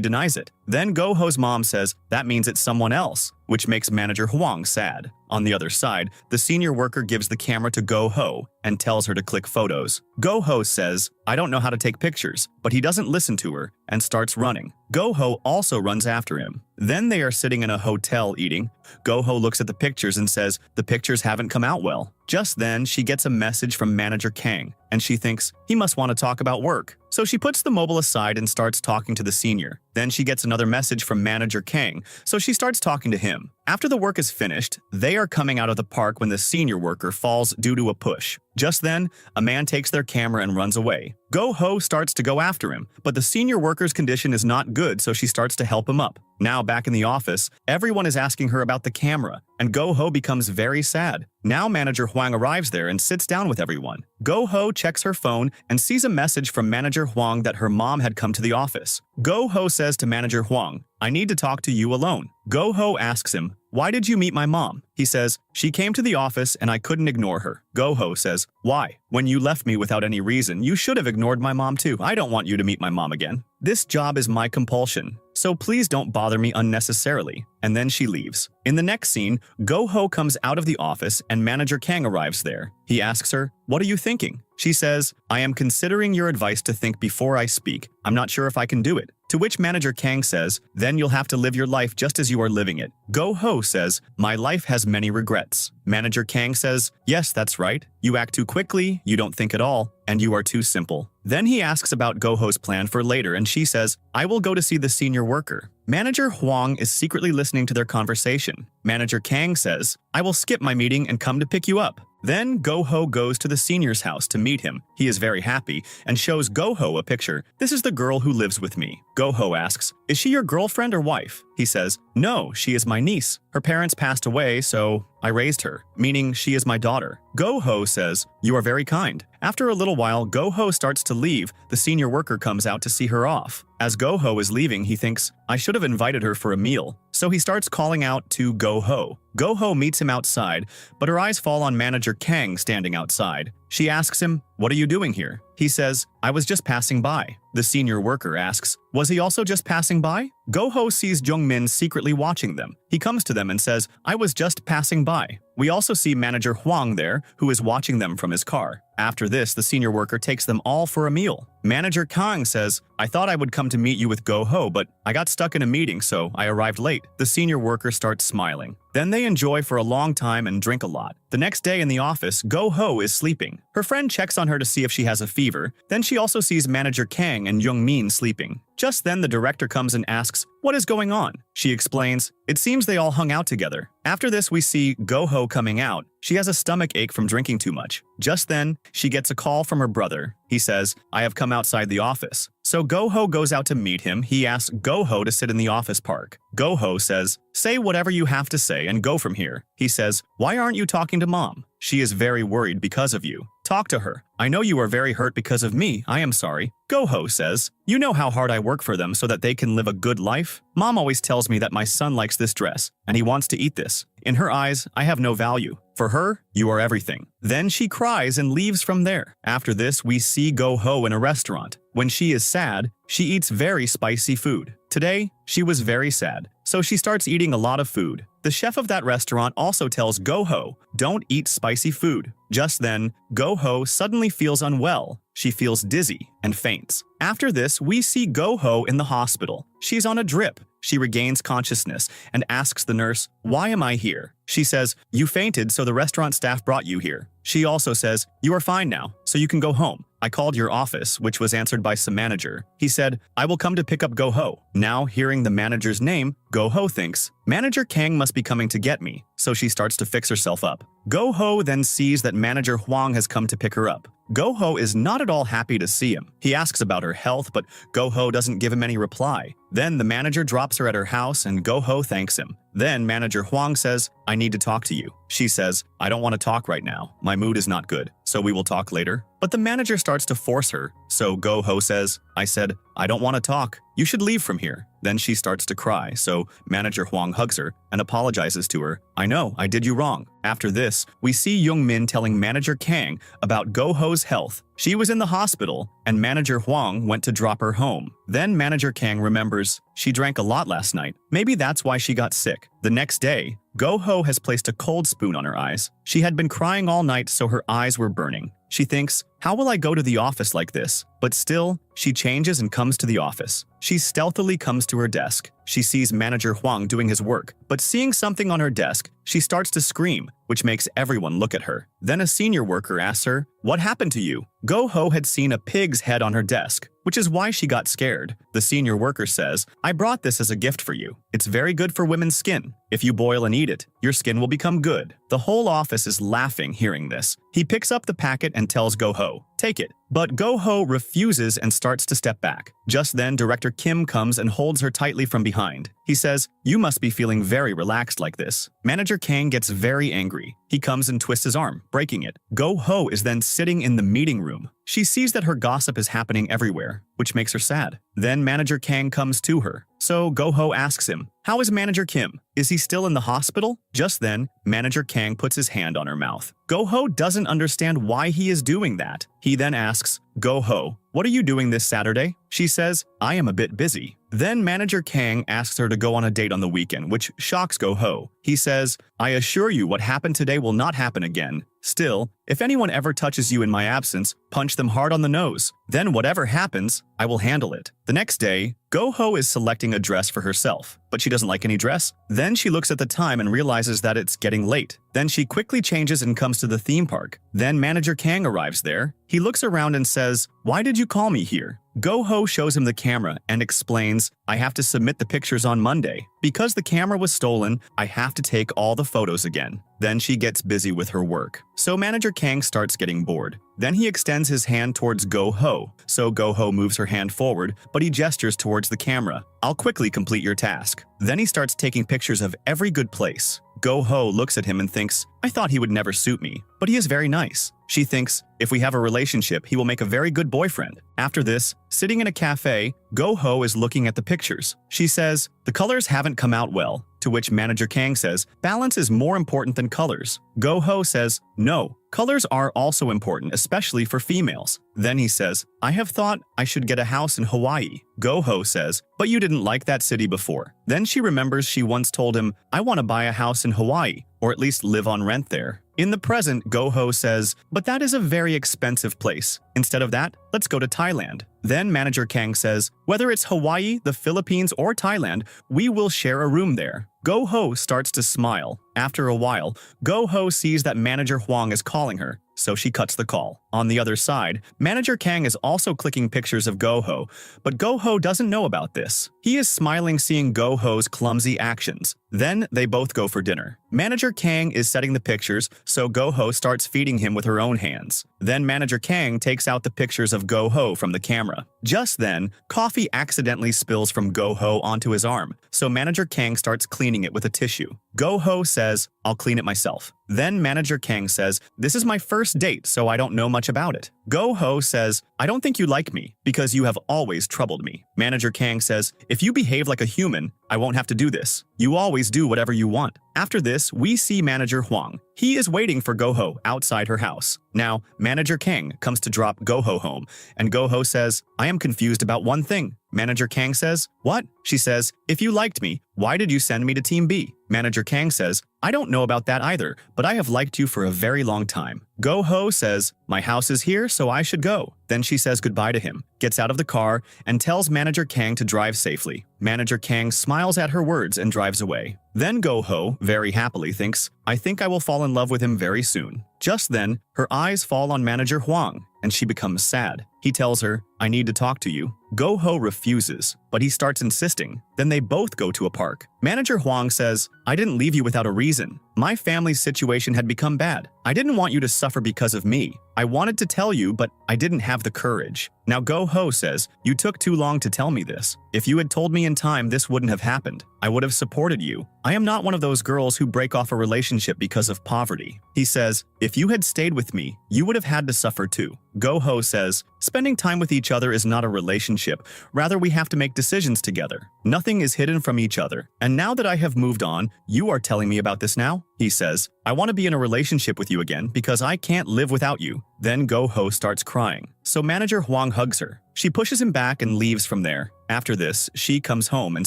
denies it. Then Go-ho's mom says, "That means it's someone else," which makes Manager Huang sad. On the other side, the senior worker gives the camera to Go-ho and tells her to click photos. Go-ho says, "I don't know how to take pictures," but he doesn't listen to her and starts running. Go-ho also runs after him. Then they are sitting in a hotel eating. Go-ho looks at the pictures and says, "The pictures haven't come out well." Just then, she gets a message from Manager Kang, and she thinks he must want to talk about work. So she puts the mobile aside and starts talking to the senior. Then she gets another message from Manager Kang, so she starts talking to him. After the work is finished, they are coming out of the park when the senior worker falls due to a push. Just then, a man takes their camera and runs away. Go-ho starts to go after him, but the senior worker's condition is not good, so she starts to help him up. Now back in the office, everyone is asking her about the camera, and Go-ho becomes very sad. Now Manager Huang arrives there and sits down with everyone. Go-ho checks her phone and sees a message from Manager Huang that her mom had come to the office. Go-ho says to Manager Huang, "I need to talk to you alone." Go-ho asks him, "Why did you meet my mom?" He says, "She came to the office and I couldn't ignore her." Go-ho says, "Why? When you left me without any reason, you should have ignored my mom too. I don't want you to meet my mom again. This job is my compulsion, so please don't bother me unnecessarily." And then she leaves. In the next scene, Go-ho comes out of the office and Manager Kang arrives there. He asks her, "What are you thinking?" She says, "I am considering your advice to think before I speak. I'm not sure if I can do it." To which Manager Kang says, "Then you'll have to live your life just as you are living it." Go-ho says, "My life has many regrets." Manager Kang says, "Yes, that's right. You act too quickly, you don't think at all, and you are too simple." Then he asks about Go-ho's plan for later and she says, "I will go to see the senior worker." Manager Huang is secretly listening to their conversation. Manager Kang says, "I will skip my meeting and come to pick you up." Then Go-ho goes to the senior's house to meet him. He is very happy and shows Go-ho a picture. "This is the girl who lives with me." Go-ho asks, "Is she your girlfriend or wife?" He says, "No, she is my niece. Her parents passed away, so I raised her," meaning she is my daughter. Go-ho says, "You are very kind." After a little while, Go-ho starts to leave. The senior worker comes out to see her off. As Go-ho is leaving, he thinks, "I should have invited her for a meal." So he starts calling out to Go-ho. Go-ho meets him outside, but her eyes fall on Manager Kang standing outside. She asks him, "What are you doing here?" He says, "I was just passing by." The senior worker asks, "Was he also just passing by?" Go-ho sees Jung-min secretly watching them. He comes to them and says, "I was just passing by." We also see Manager Huang there, who is watching them from his car. After this, the senior worker takes them all for a meal. Manager Kang says, "I thought I would come to meet you with Go-ho, but I got stuck in a meeting, so I arrived late." The senior worker starts smiling. Then they enjoy for a long time and drink a lot. The next day in the office, Go-ho is sleeping. Her friend checks on her to see if she has a fever. Then she also sees Manager Kang and Jung-min sleeping. Just then the director comes and asks, "What is going on?" She explains, "It seems they all hung out together." After this, we see Go-ho coming out. She has a stomach ache from drinking too much. Just then, she gets a call from her brother. He says, "I have come outside the office." So Go-ho goes out to meet him. He asks Go-ho to sit in the office park. Go-ho says, "Say whatever you have to say and go from here." He says, "Why aren't you talking to mom? She is very worried because of you. Talk to her. I know you are very hurt because of me. I am sorry." Go-ho says, "You know how hard I work for them so that they can live a good life? Mom always tells me that my son likes this dress, and he wants to eat this. In her eyes, I have no value. For her, you are everything." Then she cries and leaves from there. After this, we see Go-ho in a restaurant. When she is sad, she eats very spicy food. Today, she was very sad, so she starts eating a lot of food. The chef of that restaurant also tells Go-ho, don't eat spicy food. Just then, Go-ho suddenly feels unwell. She feels dizzy and faints. After this, we see Go-ho in the hospital. She's on a drip. She regains consciousness and asks the nurse, "Why am I here?" She says, "You fainted, so the restaurant staff brought you here." She also says, "You are fine now, so you can go home. I called your office," which was answered by some manager. He said, "I will come to pick up Go-ho." Now, hearing the manager's name, Go-ho thinks, "Manager Kang must be coming to get me," so she starts to fix herself up. Go-ho then sees that Manager Huang has come to pick her up. Go-ho is not at all happy to see him. He asks about her health, but Go-ho doesn't give him any reply. Then the manager drops her at her house and Go-ho thanks him. Then Manager Huang says, "I need to talk to you." She says, "I don't want to talk right now. My mood is not good, so we will talk later." But the manager starts to force her, so Go-ho says, "I said, I don't want to talk. You should leave from here." Then she starts to cry, so Manager Huang hugs her and apologizes to her. "I know, I did you wrong." After this, we see Young-min telling Manager Kang about Go-ho's health. She was in the hospital, and Manager Huang went to drop her home. Then Manager Kang remembers, she drank a lot last night. Maybe that's why she got sick. The next day, Go-ho has placed a cold spoon on her eyes. She had been crying all night, so her eyes were burning. She thinks, "How will I go to the office like this?" But still, she changes and comes to the office. She stealthily comes to her desk. She sees Manager Huang doing his work, but seeing something on her desk, she starts to scream, which makes everyone look at her. Then a senior worker asks her, "What happened to you?" Go-ho had seen a pig's head on her desk, which is why she got scared. The senior worker says, "I brought this as a gift for you. It's very good for women's skin. If you boil and eat it, your skin will become good." The whole office is laughing hearing this. He picks up the packet and tells Go-ho, "Take it." But Go-ho refuses and starts to step back. Just then, Director Kim comes and holds her tightly from behind. He says, "You must be feeling very relaxed like this." Manager Kang gets very angry. He comes and twists his arm, breaking it. Go-ho is then sitting in the meeting room. She sees that her gossip is happening everywhere, which makes her sad. Then Manager Kang comes to her. So Go-ho asks him, "How is Manager Kim? Is he still in the hospital?" Just then, Manager Kang puts his hand on her mouth. Go-ho doesn't understand why he is doing that. He then asks, "Go-ho, what are you doing this Saturday?" She says, "I am a bit busy." Then Manager Kang asks her to go on a date on the weekend, which shocks Go-ho. He says, "I assure you what happened today will not happen again. Still, if anyone ever touches you in my absence, punch them hard on the nose. Then whatever happens, I will handle it." The next day, Go-ho is selecting a dress for herself, but she doesn't like any dress. Then she looks at the time and realizes that it's getting late. Then she quickly changes and comes to the theme park. Then Manager Kang arrives there. He looks around and says, "Why did you call me here?" Go-ho shows him the camera and explains, "I have to submit the pictures on Monday. Because the camera was stolen, I have to take all the photos again." Then she gets busy with her work. So Manager Kang starts getting bored. Then he extends his hand towards Go-ho. So Go-ho moves her hand forward, but he gestures towards the camera. "I'll quickly complete your task." Then he starts taking pictures of every good place. Go-ho looks at him and thinks, "I thought he would never suit me, but he is very nice." She thinks, if we have a relationship, he will make a very good boyfriend. After this, sitting in a cafe, Go-ho is looking at the pictures. She says, "The colors haven't come out well." To which Manager Kang says, "Balance is more important than colors." Go-ho says, "No, colors are also important, especially for females." Then he says, "I have thought I should get a house in Hawaii." Go-ho says, "But you didn't like that city before." Then she remembers she once told him, "I want to buy a house in Hawaii, or at least live on rent there." In the present, Go-ho says, "But that is a very expensive place. Instead of that, let's go to Thailand." Then Manager Kang says, "Whether it's Hawaii, the Philippines, or Thailand, we will share a room there." Go-ho starts to smile. After a while, Go-ho sees that Manager Huang is calling her, so she cuts the call. On the other side, Manager Kang is also clicking pictures of Go-ho, but Go-ho doesn't know about this. He is smiling seeing Go-ho's clumsy actions. Then they both go for dinner. Manager Kang is setting the pictures, so Go-ho starts feeding him with her own hands. Then Manager Kang takes out the pictures of Go-ho from the camera. Just then, coffee accidentally spills from Go-ho onto his arm, so Manager Kang starts cleaning it with a tissue. Go-ho says, "I'll clean it myself." Then Manager Kang says, "This is my first date, so I don't know much much about it. Go-ho says, I don't think you like me because you have always troubled me. Manager Kang says, if you behave like a human, I won't have to do this. You always do whatever you want. After this, we see Manager Huang. He is waiting for Go-ho outside her house. Now, Manager Kang comes to drop Go-ho home, and Go-ho says, I am confused about one thing. Manager Kang says, what? She says, if you liked me, why did you send me to Team B? Manager Kang says, I don't know about that either, but I have liked you for a very long time. Go-ho says, my house is here, so I should go. Then she says goodbye to him, gets out of the car, and tells Manager Kang to drive safely. Manager Kang smiles at her words and drives away. Then Go-ho, very happily, thinks, I think I will fall in love with him very soon. Just then, her eyes fall on Manager Huang, and she becomes sad. He tells her, I need to talk to you. Go-ho refuses, but he starts insisting. Then they both go to a park. Manager Huang says, I didn't leave you without a reason. My family's situation had become bad. I didn't want you to suffer because of me. I wanted to tell you, but I didn't have the courage. Now Go-ho says, you took too long to tell me this. If you had told me in time, this wouldn't have happened. I would have supported you. I am not one of those girls who break off a relationship because of poverty. He says, if you had stayed with me, you would have had to suffer too. Go-ho says, spending time with each other is not a relationship. Rather, we have to make decisions together. Nothing is hidden from each other. And now that I have moved on, you are telling me about this now? He says, I want to be in a relationship with you again because I can't live without you. Then Go-ho starts crying. So Manager Huang hugs her. She pushes him back and leaves from there. After this, she comes home and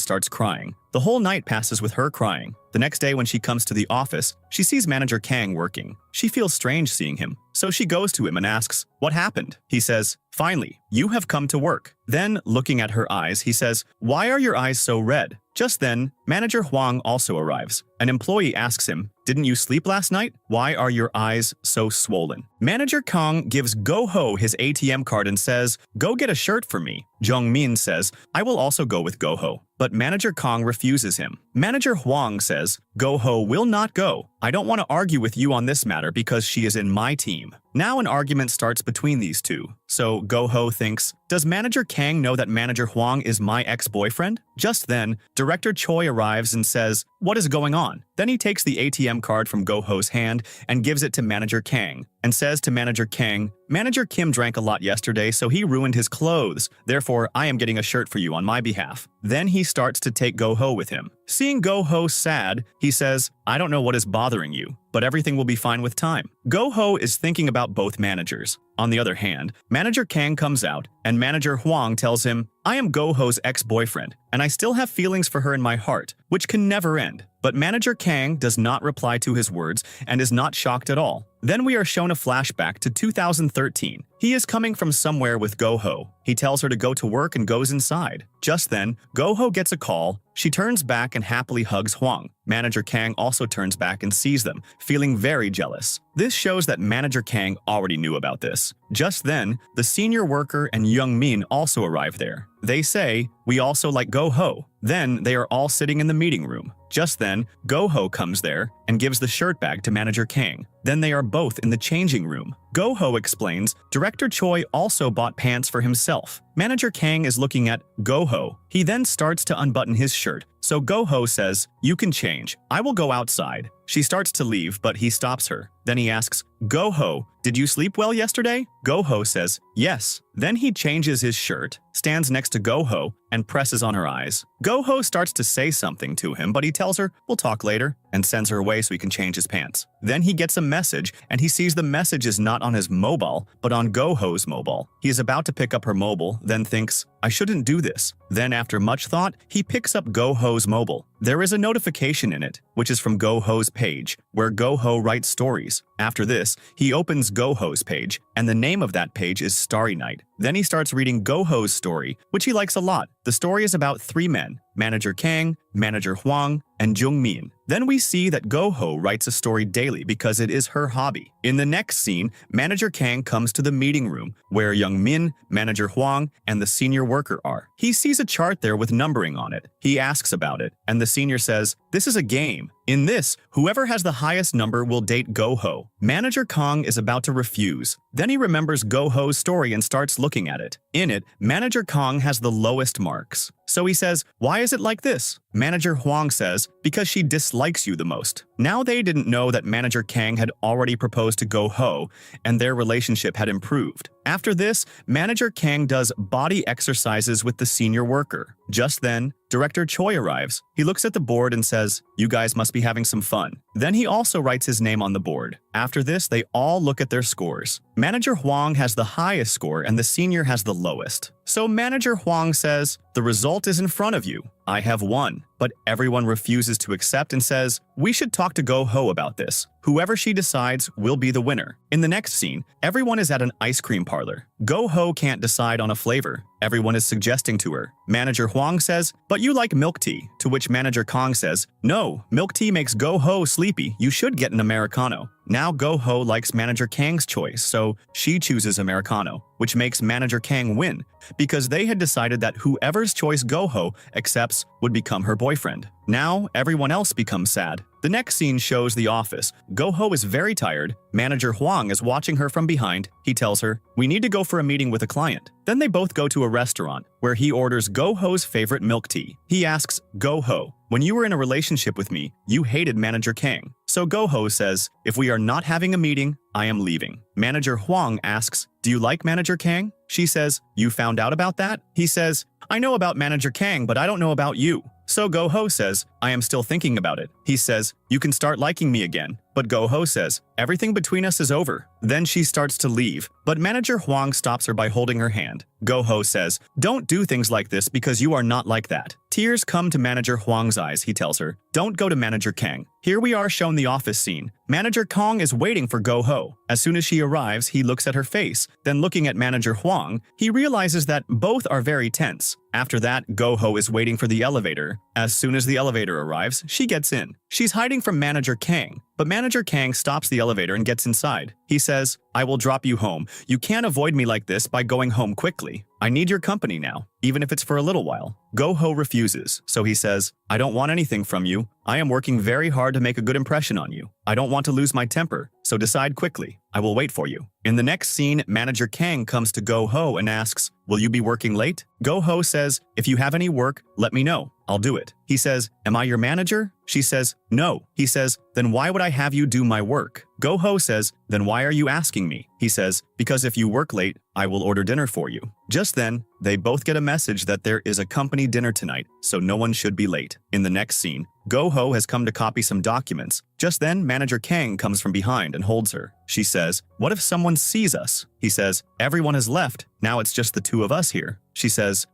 starts crying. The whole night passes with her crying. The next day when she comes to the office, she sees Manager Kang working. She feels strange seeing him, so she goes to him and asks, what happened? He says, finally, you have come to work. Then, looking at her eyes, he says, why are your eyes so red? Just then, Manager Huang also arrives. An employee asks him, didn't you sleep last night? Why are your eyes so swollen? Manager Kang gives Go-ho his ATM card and says, go get a shirt for me. Jung-min says, I will also go with Go-ho. But Manager Kang refuses him. Manager Huang says, Go-ho will not go. I don't want to argue with you on this matter because she is in my team. Now an argument starts between these two. So Go-ho thinks, does Manager Kang know that Manager Huang is my ex-boyfriend? Just then, Director Choi arrives and says, what is going on? Then he takes the ATM card from Go-ho's hand and gives it to Manager Kang and says to Manager Kang, Manager Kim drank a lot yesterday, so he ruined his clothes. Therefore, I am getting a shirt for you on my behalf. Then he starts to take Go-ho with him. Seeing Go-ho sad, he says, I don't know what is bothering you, but everything will be fine with time. Go-ho is thinking about both managers. On the other hand, Manager Kang comes out, and Manager Huang tells him, I am Go-ho's ex-boyfriend, and I still have feelings for her in my heart, which can never end. But Manager Kang does not reply to his words and is not shocked at all. Then we are shown a flashback to 2013. He is coming from somewhere with Go-ho. He tells her to go to work and goes inside. Just then, Go-ho gets a call. She turns back and happily hugs Huang. Manager Kang also turns back and sees them, feeling very jealous. This shows that Manager Kang already knew about this. Just then, the senior worker and Young Min also arrive there. They say, we also like Go-ho. Then they are all sitting in the meeting room. Just then, Go-ho comes there and gives the shirt bag to Manager Kang. Then they are both in the changing room. Go-ho explains, Director Choi also bought pants for himself. Manager Kang is looking at Go-ho. He then starts to unbutton his shirt. So Go-ho says, you can change. I will go outside. She starts to leave, but he stops her. Then he asks, Go-ho, did you sleep well yesterday? Go-ho says, yes. Then he changes his shirt, stands next to Go-ho, and presses on her eyes. Go-ho starts to say something to him, but he tells her, we'll talk later, and sends her away so he can change his pants. Then he gets a message, and he sees the message is not on his mobile, but on Go-ho's mobile. He is about to pick up her mobile, then thinks, I shouldn't do this. Then after much thought, he picks up Go-ho's mobile. There is a notification in it, which is from Go-ho's page, where Go-ho writes stories. After this, he opens Go-ho's page, and the name of that page is Starry Night. Then he starts reading Go-ho's story, which he likes a lot. The story is about 3 men, Manager Kang, Manager Huang, and Jung-min. Then we see that Go-ho writes a story daily because it is her hobby. In the next scene, Manager Kang comes to the meeting room where Young-min, Manager Huang, and the senior worker are. He sees a chart there with numbering on it. He asks about it, and the senior says, this is a game. In this, whoever has the highest number will date Go-ho. Manager Kang is about to refuse. Then he remembers Go-ho's story and starts looking at it. In it, Manager Kang has the lowest marks. So he says, why is it like this? Manager Huang says, because she dislikes you the most. Now they didn't know that Manager Kang had already proposed to Go Ho, and their relationship had improved. After this, Manager Kang does body exercises with the senior worker. Just then, Director Choi arrives. He looks at the board and says, "You guys must be having some fun." Then he also writes his name on the board. After this, they all look at their scores. Manager Huang has the highest score and the senior has the lowest. So Manager Huang says, "The result is in front of you. I have won." But everyone refuses to accept and says, "We should talk to Go Ho about this. Whoever she decides will be the winner." In the next scene, everyone is at an ice cream parlor. Go Ho can't decide on a flavor. Everyone is suggesting to her. Manager Huang says, "But you like milk tea," to which Manager Kong says, "No, milk tea makes Go Ho sleepy. You should get an Americano." Now Go Ho likes Manager Kang's choice, so she chooses Americano, which makes Manager Kang win, because they had decided that whoever's choice Go Ho accepts would become her boyfriend. Now everyone else becomes sad. The next scene shows the office. Go Ho is very tired. Manager Huang is watching her from behind. He tells her, "We need to go for a meeting with a client." Then they both go to a restaurant, where he orders Go Ho's favorite milk tea. He asks, "Go Ho, when you were in a relationship with me, you hated Manager Kang." So Go Ho says, "If we are not having a meeting, I am leaving." Manager Huang asks, "Do you like Manager Kang?" She says, "You found out about that?" He says, "I know about Manager Kang, but I don't know about you." So Go Ho says, "I am still thinking about it." He says, "You can start liking me again." But Go Ho says, "Everything between us is over." Then she starts to leave, but Manager Huang stops her by holding her hand. Go Ho says, "Don't do things like this because you are not like that." Tears come to Manager Huang's eyes. He tells her, "Don't go to Manager Kang." Here we are shown the office scene. Manager Kong is waiting for Go Ho. As soon as she arrives, he looks at her face. Then looking at Manager Huang, he realizes that both are very tense. After that, Go Ho is waiting for the elevator. As soon as the elevator arrives, she gets in. She's hiding from Manager Kang, but Manager Kang stops the elevator and gets inside. He says, "I will drop you home. You can't avoid me like this by going home quickly. I need your company now, even if it's for a little while." Go Ho refuses, so he says, "I don't want anything from you. I am working very hard to make a good impression on you. I don't want to lose my temper, so decide quickly. I will wait for you." In the next scene, Manager Kang comes to Go Ho and asks, "Will you be working late?" Go Ho says, "If you have any work, let me know. I'll do it." He says, "Am I your manager?" She says, "No." He says, "Then why would I have you do my work?" Go Ho says, "Then why are you asking me?" He says, "Because if you work late, I will order dinner for you." Just then, they both get a message that there is a company dinner tonight, so no one should be late. In the next scene, Go Ho has come to copy some documents. Just then, Manager Kang comes from behind and holds her. She says, "What if someone sees us?" He says, "Everyone has left. Now it's just the two of us here." She says,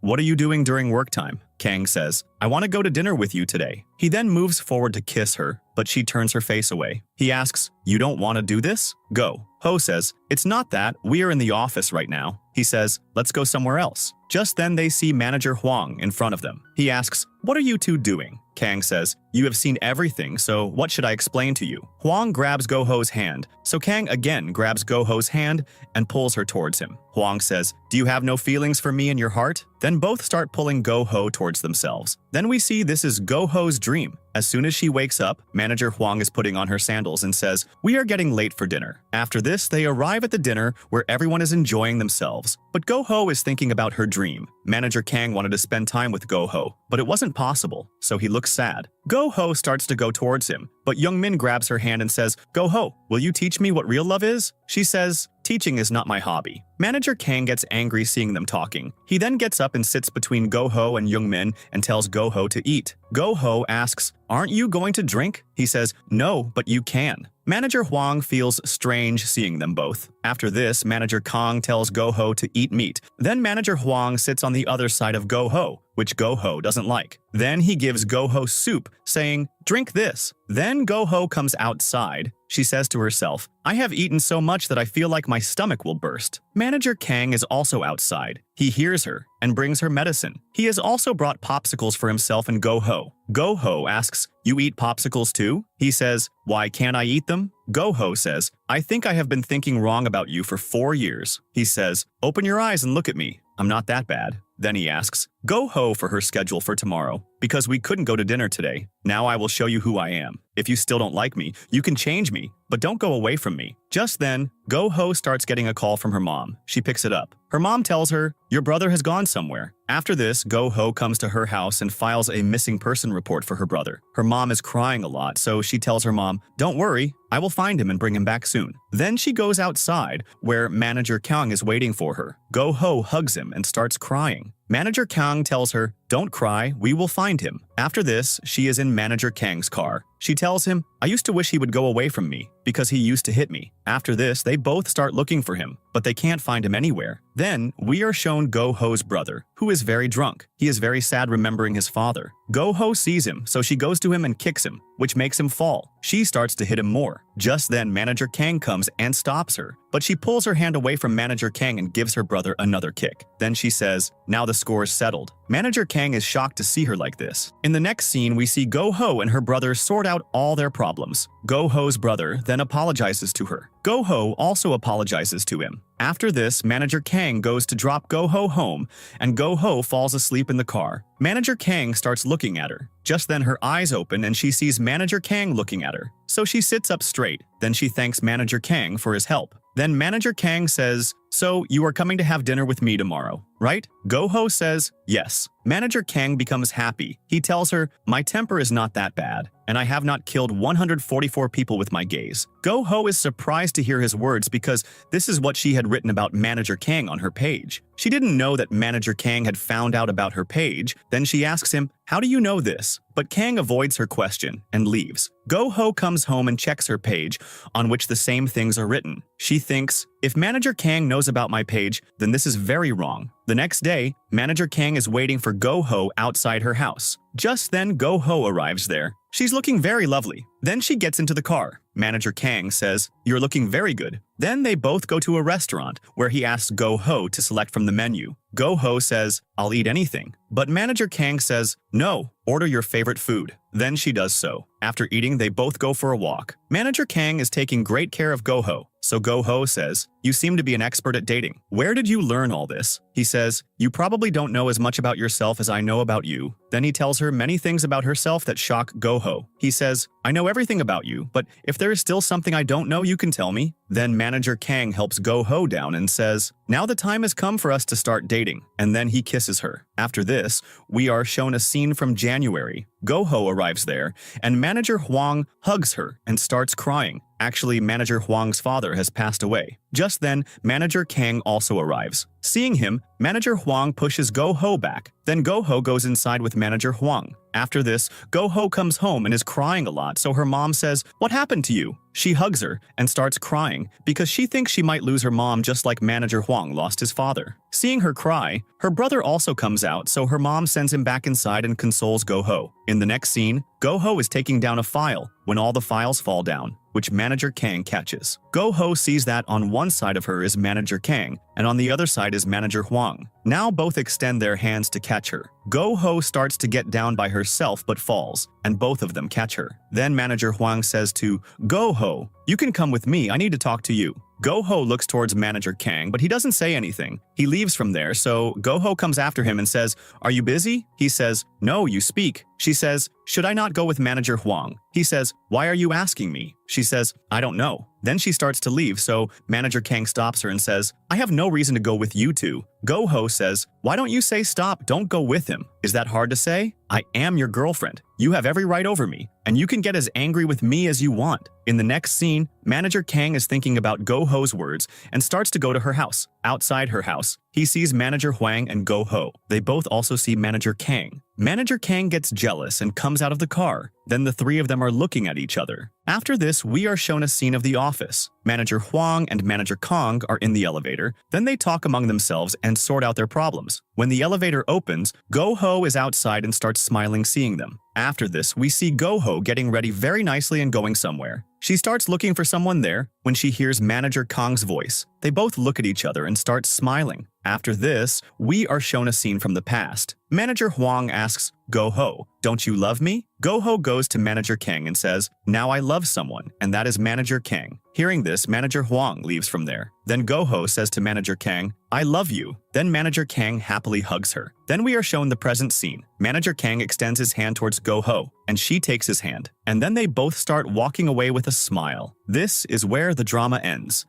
"What are you doing during work time?" Kang says, "I want to go to dinner with you today." He then moves forward to kiss her, but she turns her face away. He asks, "You don't want to do this?" Go Ho says, "It's not that. We are in the office right now." He says, "Let's go somewhere else." Just then they see Manager Huang in front of them. He asks, "What are you two doing?" Kang says, "You have seen everything, so what should I explain to you?" Huang grabs Go Ho's hand, so Kang again grabs Go Ho's hand and pulls her towards him. Huang says, "Do you have no feelings for me in your heart?" Then both start pulling Go Ho towards themselves. Then we see this is Go Ho's dream. As soon as she wakes up, Manager Huang is putting on her sandals and says, "We are getting late for dinner." After this, they arrive at the dinner where everyone is enjoying themselves. But Go Ho is thinking about her dream. Manager Kang wanted to spend time with Go Ho, but it wasn't possible, so he looks sad. Go Ho starts to go towards him, but Young Min grabs her hand and says, "Go Ho, will you teach me what real love is?" She says, "Teaching is not my hobby." Manager Kang gets angry seeing them talking. He then gets up and sits between Go Ho and Young Min and tells Go Ho to eat. Go Ho asks, "Aren't you going to drink?" He says, "No, but you can." Manager Huang feels strange seeing them both. After this, Manager Kong tells Go Ho to eat meat. Then Manager Huang sits on the other side of Go Ho, which Go Ho doesn't like. Then he gives Go Ho soup, saying, "Drink this." Then Go Ho comes outside. She says to herself, "I have eaten so much that I feel like my stomach will burst." Manager Kang is also outside. He hears her and brings her medicine. He has also brought popsicles for himself and Go Ho. Go Ho asks, "You eat popsicles too?" He says, "Why can't I eat them?" Go Ho says, "I think I have been thinking wrong about you for 4 years." He says, "Open your eyes and look at me. I'm not that bad." Then he asks, Go Ho for her schedule for tomorrow. Because we couldn't go to dinner today, now I will show you who I am. If you still don't like me, you can change me, but don't go away from me. Just then, Go Ho starts getting a call from her mom. She picks it up. Her mom tells her, your brother has gone somewhere. After this, Go Ho comes to her house and files a missing person report for her brother. Her mom is crying a lot, so she tells her mom, don't worry, I will find him and bring him back soon. Then she goes outside, where Manager Kang is waiting for her. Go Ho hugs him and starts crying. Manager Kang tells her, don't cry, we will find him. After this, she is in Manager Kang's car. She tells him, I used to wish he would go away from me, because he used to hit me. After this, they both start looking for him, but they can't find him anywhere. Then, we are shown Go Ho's brother, who is very drunk. He is very sad remembering his father. Go Ho sees him, so she goes to him and kicks him, which makes him fall. She starts to hit him more. Just then, Manager Kang comes and stops her, but she pulls her hand away from Manager Kang and gives her brother another kick. Then she says, now the score is settled. Manager Kang is shocked to see her like this. In the next scene, we see Go Ho and her brother sort out all their problems. Go Ho's brother then apologizes to her. Go Ho also apologizes to him. After this, Manager Kang goes to drop Go Ho home, and Go Ho falls asleep in the car. Manager Kang starts looking at her. Just then her eyes open and she sees Manager Kang looking at her. So she sits up straight. Then she thanks Manager Kang for his help. Then Manager Kang says, so you are coming to have dinner with me tomorrow, right? Go Ho says, yes. Manager Kang becomes happy. He tells her, my temper is not that bad, and I have not killed 144 people with my gaze. Go Ho is surprised to hear his words because this is what she had written about Manager Kang on her page. She didn't know that Manager Kang had found out about her page. Then she asks him, how do you know this? But Kang avoids her question and leaves. Go Ho comes home and checks her page, on which the same things are written. She thinks, if Manager Kang knows about my page, then this is very wrong. The next day, Manager Kang is waiting for Go Ho outside her house. Just then, Go Ho arrives there. She's looking very lovely. Then she gets into the car. Manager Kang says, you're looking very good. Then they both go to a restaurant where he asks Go Ho to select from the menu. Go Ho says, I'll eat anything. But Manager Kang says, no, order your favorite food. Then she does so. After eating, they both go for a walk. Manager Kang is taking great care of Go Ho. So Go Ho says, you seem to be an expert at dating. Where did you learn all this? He says, you probably don't know as much about yourself as I know about you. Then he tells her many things about herself that shock Go Ho. He says, I know everything about you, but if there is still something I don't know, you can tell me. Then Manager Kang helps Go Ho down and says, now the time has come for us to start dating. And then he kisses her. After this, we are shown a scene from January. Go Ho arrives there, and Manager Huang hugs her and starts crying. Actually, Manager Huang's father has passed away. Just then, Manager Kang also arrives. Seeing him, Manager Huang pushes Go Ho back. Then Go Ho goes inside with Manager Huang. After this, Go Ho comes home and is crying a lot, so her mom says, what happened to you? She hugs her and starts crying because she thinks she might lose her mom just like Manager Huang lost his father. Seeing her cry, her brother also comes out, so her mom sends him back inside and consoles Go Ho. In the next scene, Go Ho is taking down a file when all the files fall down, which Manager Kang catches. Go Ho sees that on one side of her is Manager Kang, and on the other side is Manager Huang. Now both extend their hands to catch her. Go Ho starts to get down by herself but falls, and both of them catch her. Then Manager Huang says to Go Ho, you can come with me, I need to talk to you. Go Ho looks towards Manager Kang, but he doesn't say anything. He leaves from there, so Go Ho comes after him and says, are you busy? He says, no, you speak. She says, should I not go with Manager Huang? He says, why are you asking me? She says, I don't know. Then she starts to leave, so Manager Kang stops her and says, I have no reason to go with you two. Go Ho says, why don't you say stop, don't go with him? Is that hard to say? I am your girlfriend. You have every right over me, and you can get as angry with me as you want. In the next scene, Manager Kang is thinking about Go Ho's words and starts to go to her house. Outside her house, he sees Manager Huang and Go Ho. They both also see Manager Kang. Manager Kang gets jealous and comes out of the car. Then the three of them are looking at each other. After this, we are shown a scene of the office. Manager Huang and Manager Kang are in the elevator. Then they talk among themselves and sort out their problems. When the elevator opens, Go Ho is outside and starts smiling seeing them. After this, we see Go Ho getting ready very nicely and going somewhere. She starts looking for someone there when she hears Manager Kang's voice. They both look at each other and start smiling. After this, we are shown a scene from the past. Manager Huang asks, Go-ho, don't you love me? Go-ho goes to Manager Kang and says, now I love someone, and that is Manager Kang. Hearing this, Manager Huang leaves from there. Then Go-ho says to Manager Kang, I love you. Then Manager Kang happily hugs her. Then we are shown the present scene. Manager Kang extends his hand towards Go-ho, and she takes his hand. And then they both start walking away with a smile. This is where the drama ends.